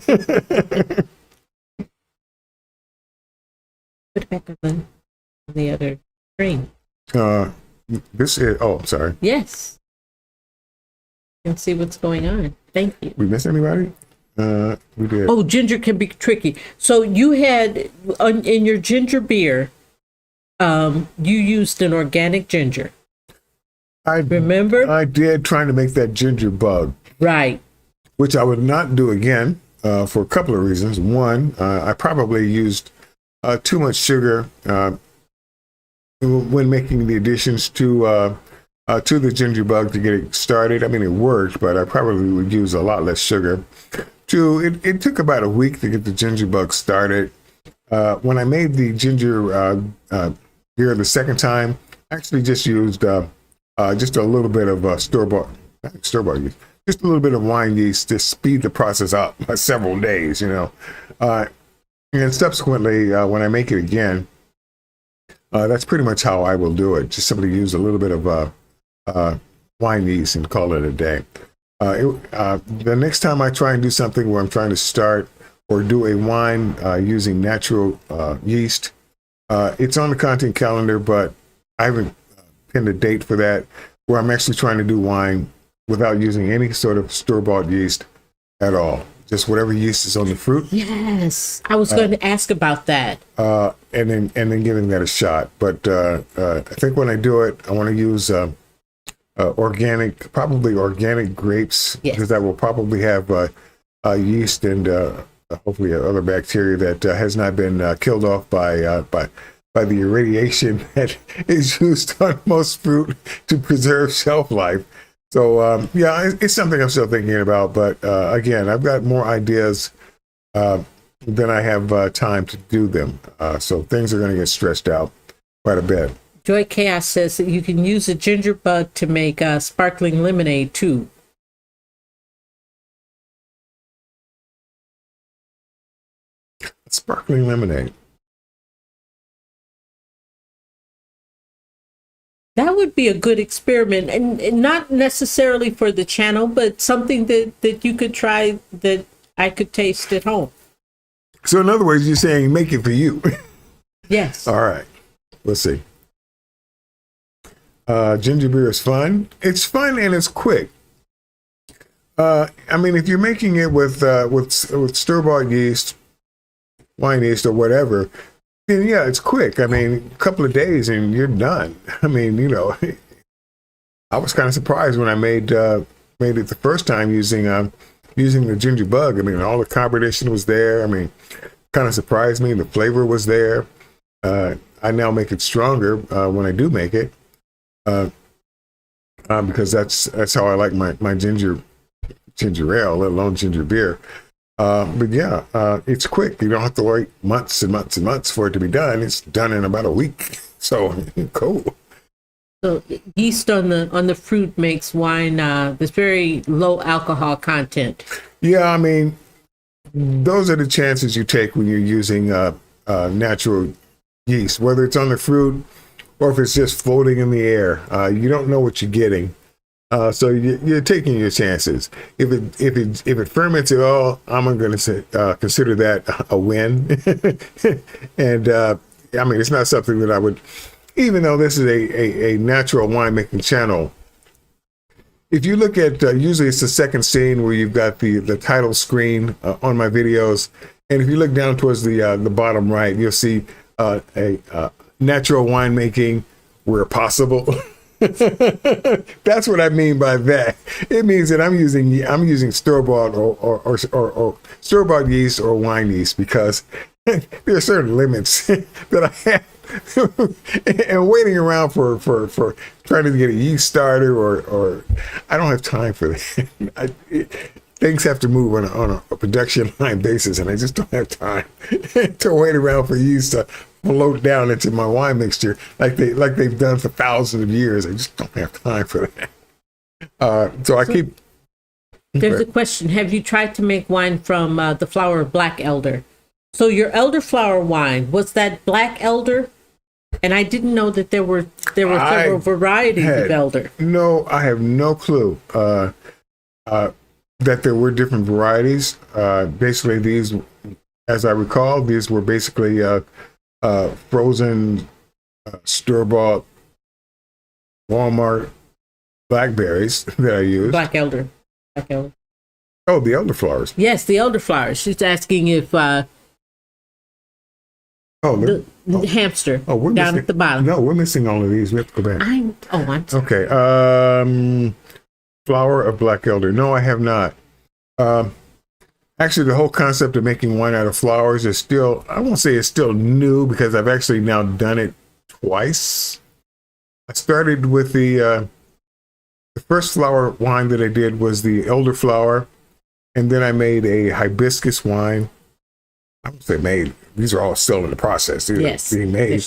it back on the other screen. This is. Oh, I'm sorry. Yes. You can see what's going on. Thank you. We missed anybody? We did. Oh, ginger can be tricky. So you had in your ginger beer, you used an organic ginger. I remember. I did, trying to make that ginger bug, Right. which I would not do again for a couple of reasons. One, I probably used too much sugar when making the additions to the ginger bug to get it started. I mean, it worked, but I probably would use a lot less sugar. Two, it took about a week to get the ginger bug started. When I made the ginger beer the second time, I actually just used just a little bit of store-bought yeast, just a little bit of wine yeast to speed the process up by several days, and subsequently, when I make it again, that's pretty much how I will do it. Just simply use a little bit of wine yeast and call it a day. The next time I try and do something where I'm trying to start or do a wine using natural yeast, it's on the content calendar, but I haven't pinned a date for that, where I'm actually trying to do wine without using any sort of store-bought yeast at all. Just whatever yeast is on the fruit. Yes. I was going to ask about that. And then giving that a shot. But I think when I do it, I want to use probably organic grapes, because that will probably have yeast and hopefully other bacteria that has not been killed off by the irradiation that is used on most fruit to preserve shelf life. So it's something I'm still thinking about. But again, I've got more ideas than I have time to do them. So things are going to get stretched out quite a bit. Joy Chaos says that you can use a ginger bug to make sparkling lemonade too. Sparkling lemonade. That would be a good experiment, and not necessarily for the channel, but something that you could try that I could taste at home. So in other words, you're saying make it for you. Yes. All right. Let's see. Ginger beer is fun. It's fun and it's quick. I mean, if you're making it with store-bought yeast, wine yeast, or whatever, then yeah, it's quick. I mean, a couple of days and you're done. I mean, you know, I was kind of surprised when I made it the first time using the ginger bug. I mean, all the carbonation was there. I mean, kind of surprised me. The flavor was there. I now make it stronger when I do make it, because that's how I like my ginger ale, let alone ginger beer. But yeah, it's quick. You don't have to wait months and months and months for it to be done. It's done in about a week. So cool. So yeast on the fruit makes wine this very low alcohol content. Yeah, I mean, those are the chances you take when you're using natural yeast, whether it's on the fruit or if it's just floating in the air. You don't know what you're getting, so you're taking your chances. If it ferments at all, I'm going to consider that a win. And I mean, it's not something that I would, even though this is a natural winemaking channel. If you look at, usually it's the second scene where you've got the title screen on my videos. And if you look down towards the bottom right, you'll see a natural winemaking where possible. That's what I mean by that. It means that I'm using store-bought or store-bought yeast or wine yeast, because there are certain limits that I have. And waiting around for trying to get a yeast starter or I don't have time for that. Things have to move on a production line basis, and I just don't have time to wait around for yeast to float down into my wine mixture like they've done for thousands of years. I just don't have time for that. So I keep. There's a question. Have you tried to make wine from the flower of black elder? So your elderflower wine, was that black elder? And I didn't know that there were several varieties of elder. No, I have no clue that there were different varieties. Basically, these, as I recall, these were basically frozen store-bought Walmart blackberries that I used. Black elder. Oh, the elderflowers. Yes, the elderflowers. She's asking if the hamster down missing, at the bottom. No, we're missing all of these. We have to go back. I'm okay. Flower of black elder. No, I have not. Actually, the whole concept of making wine out of flowers is still, I won't say it's still new, because I've actually now done it twice. I started with the first flower wine that I did was the elderflower, and then I made a hibiscus wine. I would say made. These are all still in the process. They're being made.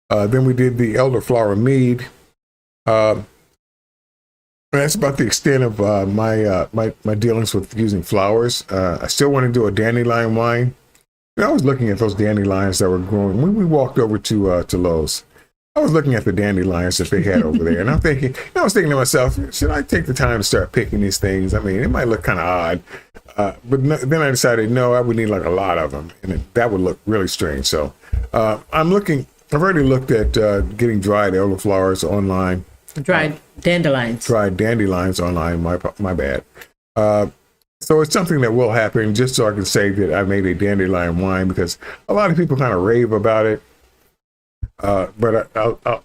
Then we did the elderflower mead. That's about the extent of my dealings with using flowers. I still want to do a dandelion wine. And I was looking at those dandelions that were growing. When we walked over to Lowe's, I was looking at the dandelions that they had over there, and I was thinking to myself, should I take the time to start picking these things? I mean, it might look kind of odd, then I decided, no, I would need like a lot of them, and that would look really strange. So I've already looked at getting dried elderflowers online. Dried dandelions. Dried dandelions online, my bad. So it's something that will happen, just so I can say that I made a dandelion wine, because a lot of people kind of rave about it. But I'll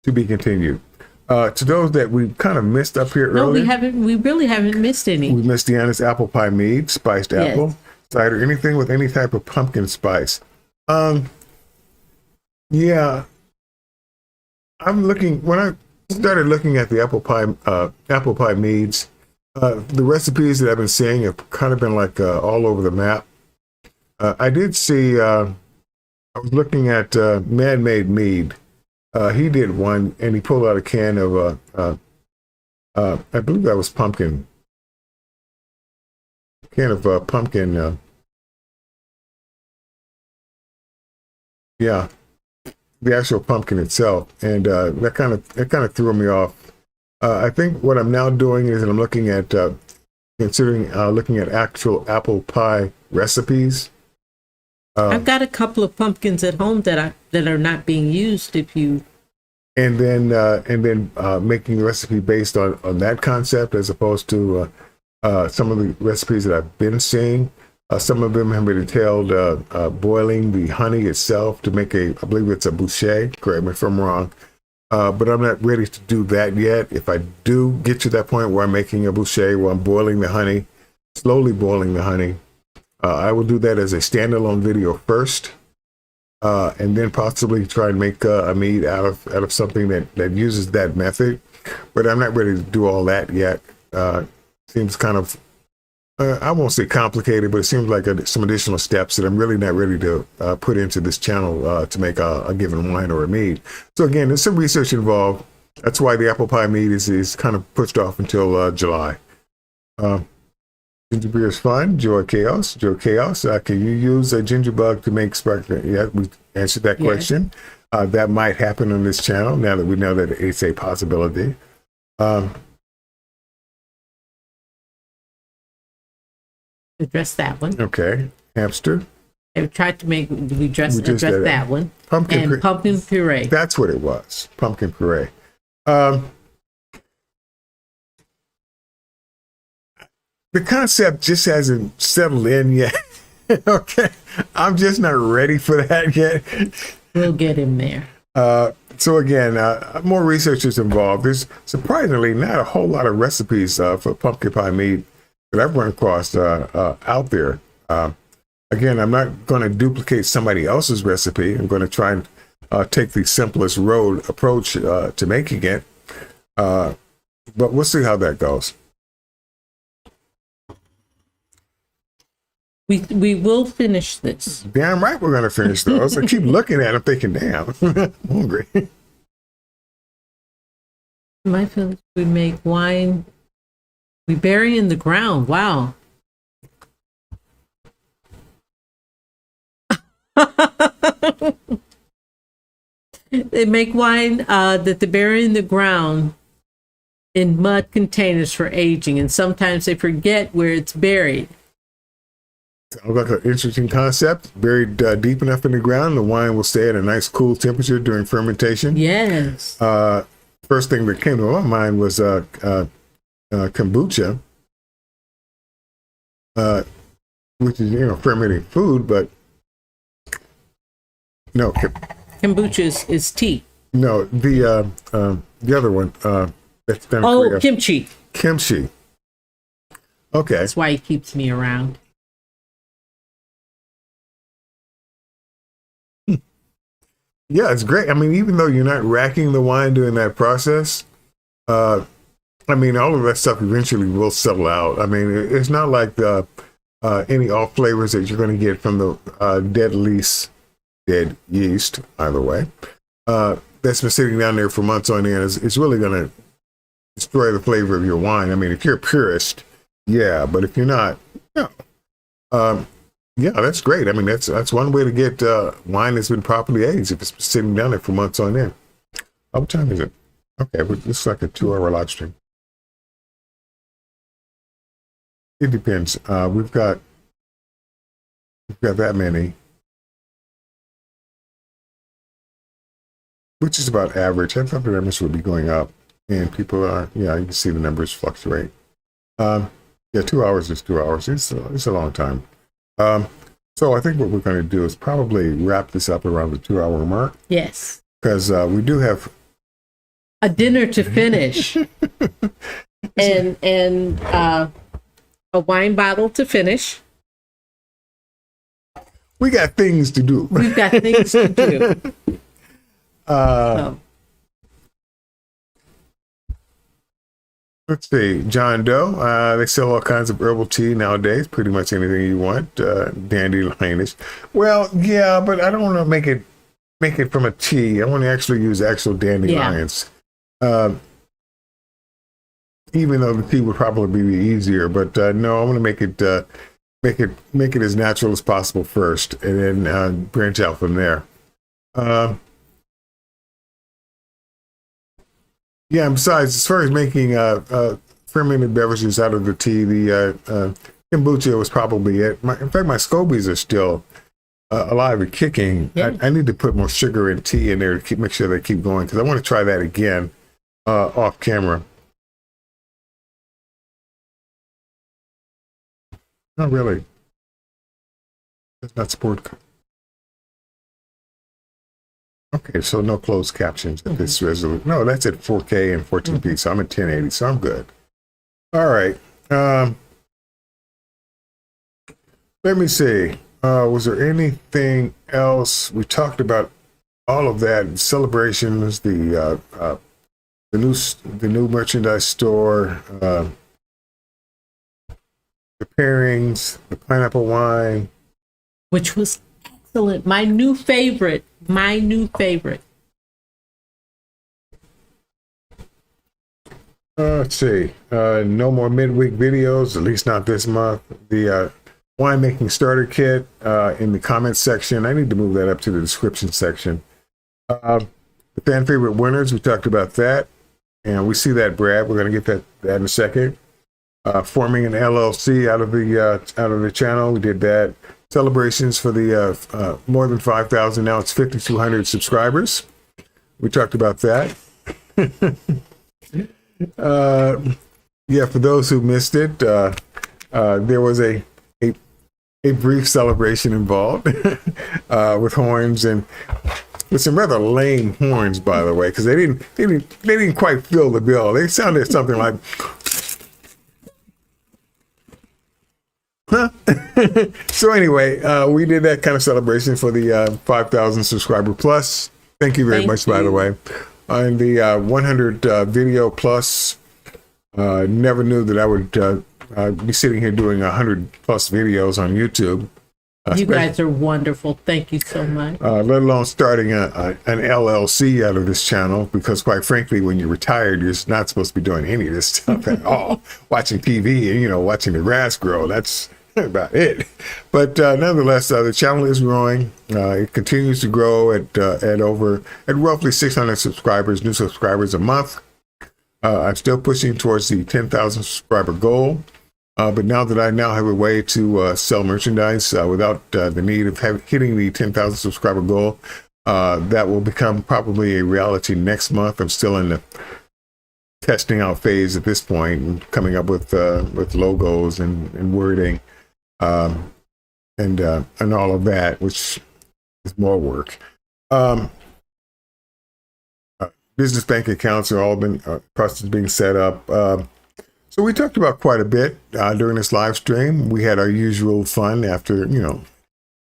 to be continued. To those that we kind of missed up here earlier. No, we haven't. We really haven't missed any. We missed Deanna's apple pie mead, spiced apple cider, anything with any type of pumpkin spice. Yeah. I'm looking, when I started looking at the apple pie meads, the recipes that I've been seeing have kind of been like all over the map. I did see. I was looking at Man-Made Mead. He did one, and he pulled out a can of, I believe that was pumpkin. Can of pumpkin. Yeah, the actual pumpkin itself, and that kind of threw me off. I think what I'm now doing is that I'm looking at looking at actual apple pie recipes. I've got a couple of pumpkins at home that are not being used. And then making the recipe based on that concept, as opposed to some of the recipes that I've been seeing. Some of them have been entailed boiling the honey itself to make I believe it's a boucher. Correct me if I'm wrong. But I'm not ready to do that yet. If I do get to that point where I'm making a boucher, where I'm boiling the honey, slowly boiling the honey, I will do that as a standalone video first, and then possibly try and make a mead out of something that uses that method. But I'm not ready to do all that yet. Seems kind of, I won't say complicated, but it seems like some additional steps that I'm really not ready to put into this channel to make a given wine or a mead. So again, there's some research involved. That's why the apple pie mead is kind of pushed off until July. Ginger beer is fun. Joy Chaos. Can you use a ginger bug to make sparkling? Yeah, we answered that question. That might happen on this channel now that we know that it's a possibility. Address that one. Okay. Hamster. I've tried to address that one. Pumpkin puree. That's what it was. Pumpkin puree. The concept just hasn't settled in yet. Okay. I'm just not ready for that yet. We'll get him there. So again, more research is involved. There's surprisingly not a whole lot of recipes for pumpkin pie mead that I've run across out there. Again, I'm not going to duplicate somebody else's recipe. I'm going to try and take the simplest road approach to making it. But we'll see how that goes. We will finish this. Damn right we're going to finish those. I keep looking at them thinking, damn, I'm hungry. My feelings, we make wine. We bury in the ground. Wow. They make wine that they bury in the ground in mud containers for aging, and sometimes they forget where it's buried. Sounds like an interesting concept. Buried deep enough in the ground, the wine will stay at a nice cool temperature during fermentation. Yes. First thing that came to my mind was kombucha, which is fermenting food, but no. Kombucha is tea. No, the other one that's done. Oh, kimchi. Kimchi. Okay. That's why he keeps me around. Yeah, it's great. I mean, even though you're not racking the wine during that process, I mean, all of that stuff eventually will settle out. I mean, it's not like any off flavors that you're going to get from the dead yeast, either way. That's been sitting down there for months on end. It's really going to destroy the flavor of your wine. I mean, if you're a purist, yeah, but if you're not, no. Yeah, that's great. I mean, that's one way to get wine that's been properly aged if it's been sitting down there for months on end. What time is it? Okay, but it's like a 2-hour live stream. It depends. We've got that many, which is about average. I thought the numbers would be going up, and people are. Yeah, you can see the numbers fluctuate. Yeah, 2 hours is 2 hours. It's a long time. So I think what we're going to do is probably wrap this up around the 2-hour mark. Yes. Because we do have a dinner to finish and a wine bottle to finish. We got things to do. We've got things to do. Let's see, John Doe. They sell all kinds of herbal tea nowadays. Pretty much anything you want. Dandelionish. Well, yeah, but I don't want to make it from a tea. I want to actually use actual dandelions. Yeah. Even though the tea would probably be easier, but no, I want to make it as natural as possible first, and then branch out from there. Yeah, and besides, as far as making fermented beverages out of the tea, the kombucha was probably it. In fact, my scobies are still alive and kicking. Yeah. I need to put more sugar and tea in there to make sure they keep going, because I want to try that again off camera. Not really. Does not support. Okay, so no closed captions at this resolution. No, that's at 4K and 14p, so I'm at 1080, so I'm good. All right. Let me see. Was there anything else? We talked about all of that. Celebrations, the new merchandise store, the pairings, the pineapple wine, which was excellent. My new favorite. Let's see. No more midweek videos, at least not this month. The winemaking starter kit in the comments section. I need to move that up to the description section. The fan favorite winners, we talked about that. And we see that, Brad. We're going to get that in a second. Forming an LLC out of the channel. We did that. Celebrations for the more than 5,000. Now it's 5,200 subscribers. We talked about that. Yeah, for those who missed it, there was a brief celebration involved with horns, and with some rather lame horns, by the way, because they didn't quite fill the bill. They sounded something like. So anyway, we did that kind of celebration for the 5,000 subscriber plus. Thank you very much, by the way. And the 100 video plus. Never knew that I would be sitting here doing 100 plus videos on YouTube. You guys are wonderful. Thank you so much. Let alone starting an LLC out of this channel, because quite frankly, when you're retired, you're not supposed to be doing any of this stuff at all. Watching TV and, watching the grass grow. That's about it. But nonetheless, the channel is growing. It continues to grow at roughly 600 subscribers, new subscribers a month. I'm still pushing towards the 10,000 subscriber goal. But now that I have a way to sell merchandise without the need of hitting the 10,000 subscriber goal, that will become probably a reality next month. I'm still in the testing out phase at this point, and coming up with logos and wording and all of that, which is more work. Business bank accounts are all been process being set up. So we talked about quite a bit during this live stream. We had our usual fun after,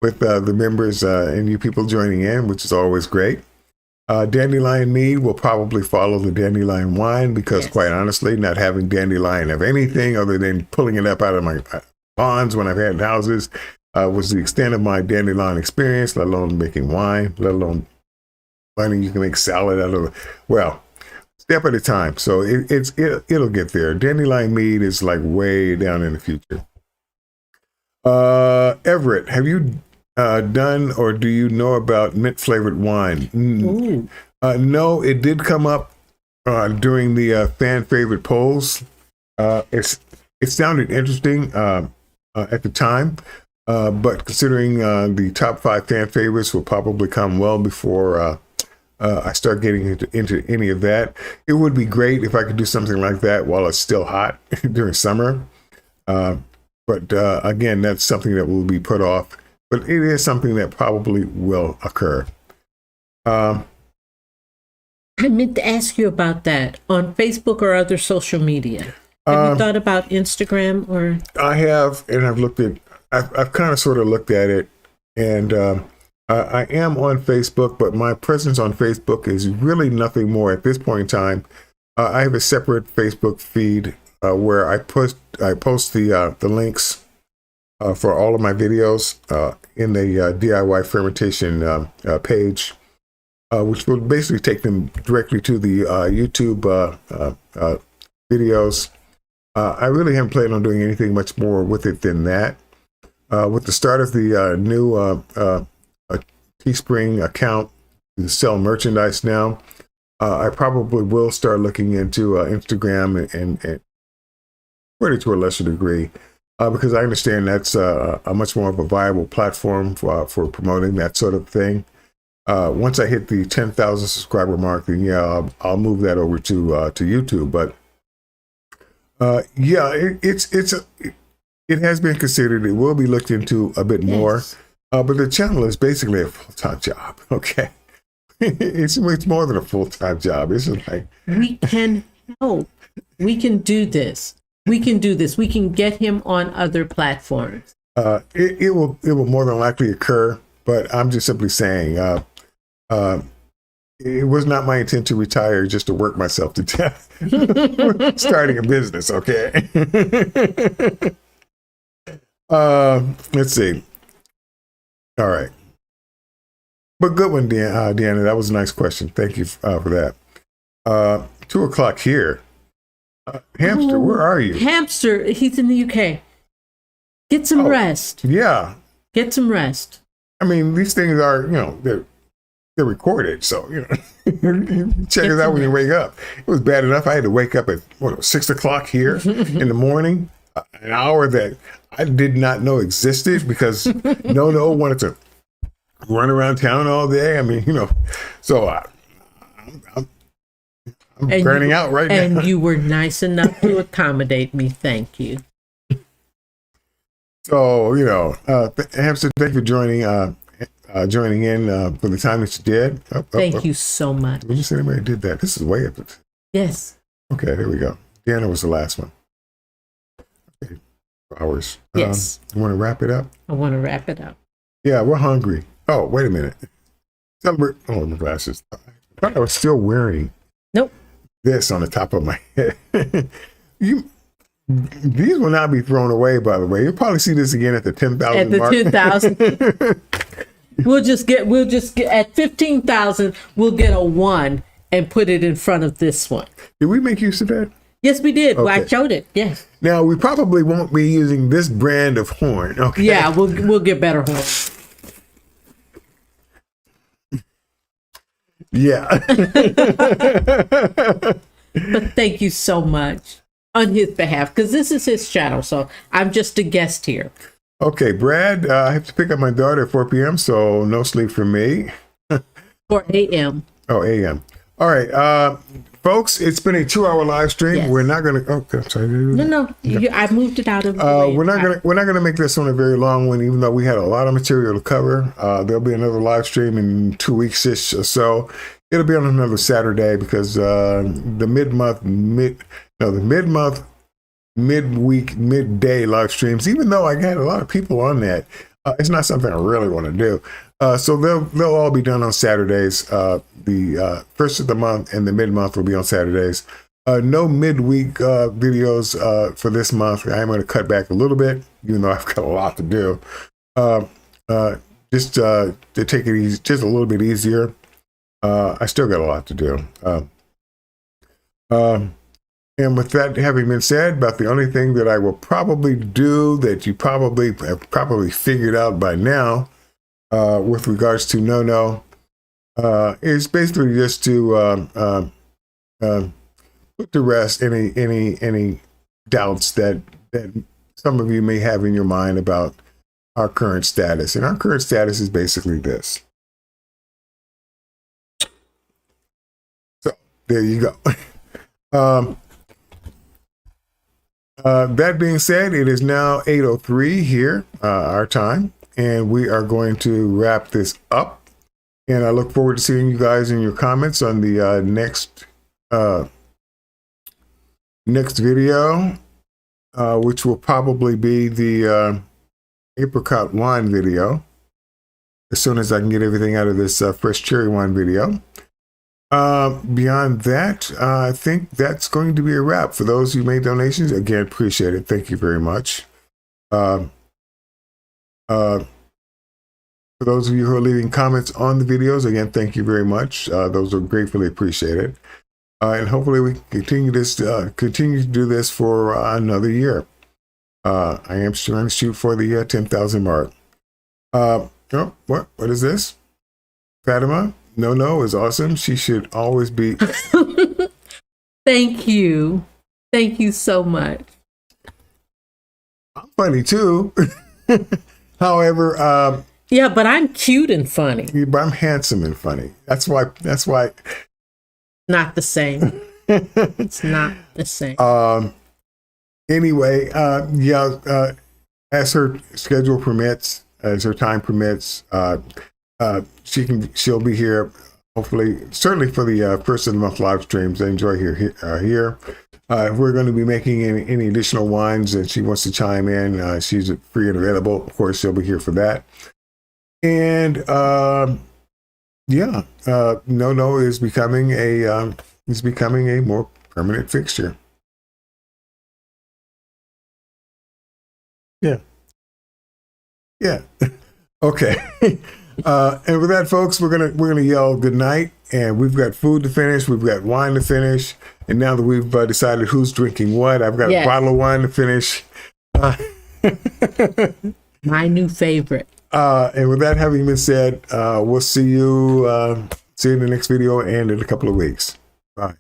with the members and you people joining in, which is always great. Dandelion Mead will probably follow the Dandelion Wine, because quite honestly, not having Dandelion of anything other than pulling it up out of my ponds when I've had houses was the extent of my Dandelion experience, let alone making wine, let alone learning you can make salad out of, step at a time. So it'll get there. Dandelion Mead is like way down in the future. Everett, have you done or do you know about mint flavored wine? No, it did come up during the fan favorite polls. It sounded interesting at the time, but considering the top 5 fan favorites will probably come well before I start getting into any of that. It would be great if I could do something like that while it's still hot during summer. But again, that's something that will be put off. But it is something that probably will occur. I meant to ask you about that on Facebook or other social media. Have you thought about Instagram or? I have, and I've kind of sort of looked at it, and I am on Facebook, but my presence on Facebook is really nothing more at this point in time. I have a separate Facebook feed where I post the links for all of my videos in the DIY fermentation page, which will basically take them directly to the YouTube videos. I really haven't planned on doing anything much more with it than that. With the start of the new Teespring account to sell merchandise now, I probably will start looking into Instagram and to a lesser degree. because I understand that's a much more of a viable platform for promoting that sort of thing. Once I hit the 10,000 subscriber mark, then yeah, I'll move that over to YouTube. But yeah, it has been considered. It will be looked into a bit more. But the channel is basically a full-time job. Okay, it's more than a full-time job. It's just like we can help. We can do this. We can do this. We can get him on other platforms. It will more than likely occur. But I'm just simply saying. It was not my intent to retire just to work myself to death. Starting a business, okay? Let's see. All right. But good one, Deanna. That was a nice question. Thank you for that. 2:00 here. Hamster, where are you? Hamster, he's in the UK. Get some rest. Yeah. Get some rest. I mean, these things are, they're recorded, so check it out when you wake up. It was bad enough I had to wake up at 6:00 here in the morning, an hour that I did not know existed because no wanted to run around town all day. I mean, so I'm burning out right now. And you were nice enough to accommodate me. Thank you. So Hamster, thank you for joining in for the time that you did. Thank you so much. Did you say anybody did that? This is way up. Yes. Okay, there we go. Deanna was the last one. Okay, hours. Yes. You want to wrap it up? I want to wrap it up. Yeah, we're hungry. Oh, wait a minute. Celebrate. Oh, my glasses. I thought I was still wearing. Nope. This on the top of my head. These will not be thrown away, by the way. You'll probably see this again at the 10,000 mark. At the 10,000. We'll just get at 15,000, we'll get a 1 and put it in front of this one. Did we make use of that? Yes, we did. Okay. Well, I showed it. Yes. Now, we probably won't be using this brand of horn. Okay. Yeah, we'll get better horn. Yeah. But thank you so much on his behalf, because this is his channel, so I'm just a guest here. Okay, Brad, I have to pick up my daughter at 4 p.m., so no sleep for me. 4 a.m. Oh, a.m. All right, folks, it's been a 2-hour live stream. Yes. We're not going to. Oh, sorry. No. I moved it out of the way. We're not gonna make this one a very long one, even though we had a lot of material to cover. There'll be another live stream in 2 weeks-ish or so. It'll be on another Saturday because the midweek, midday live streams, even though I got a lot of people on that, it's not something I really want to do. So they'll all be done on Saturdays. The first of the month and the mid-month will be on Saturdays. No midweek videos for this month. I am going to cut back a little bit, even though I've got a lot to do. Just to take it easy, just a little bit easier. I still got a lot to do. And with that having been said, about the only thing that I will probably do that you probably have figured out by now, with regards to no, is basically just to put to rest any doubts that some of you may have in your mind about our current status. And our current status is basically this. So there you go. That being said, it is now 8:03 here, our time, and we are going to wrap this up. And I look forward to seeing you guys in your comments on the next video, which will probably be the apricot wine video, as soon as I can get everything out of this fresh cherry wine video. Beyond that, I think that's going to be a wrap. For those who made donations, again, appreciate it. Thank you very much. For those of you who are leaving comments on the videos, again, thank you very much. Those are gratefully appreciated. And hopefully we continue to do this for another year. I am trying to shoot for the 10,000 mark. Oh, what is this? Fatima? No is awesome. She should always be. Thank you. Thank you so much. I'm funny too. However, Yeah, but I'm cute and funny. but I'm handsome and funny. That's why. Not the same. It's not the same. Anyway, as her schedule permits, as her time permits, she'll be here. Hopefully, certainly for the first of the month live streams. I enjoy here. If we're going to be making any additional wines and she wants to chime in, she's free and available. Of course, she'll be here for that. And No is becoming a more permanent fixture. Yeah. Okay. And with that, folks, we're gonna yell good night. And we've got food to finish, we've got wine to finish, and now that we've decided who's drinking what, I've got a bottle of wine to finish. My new favorite. And with that having been said, we'll see you in the next video and in a couple of weeks. Bye.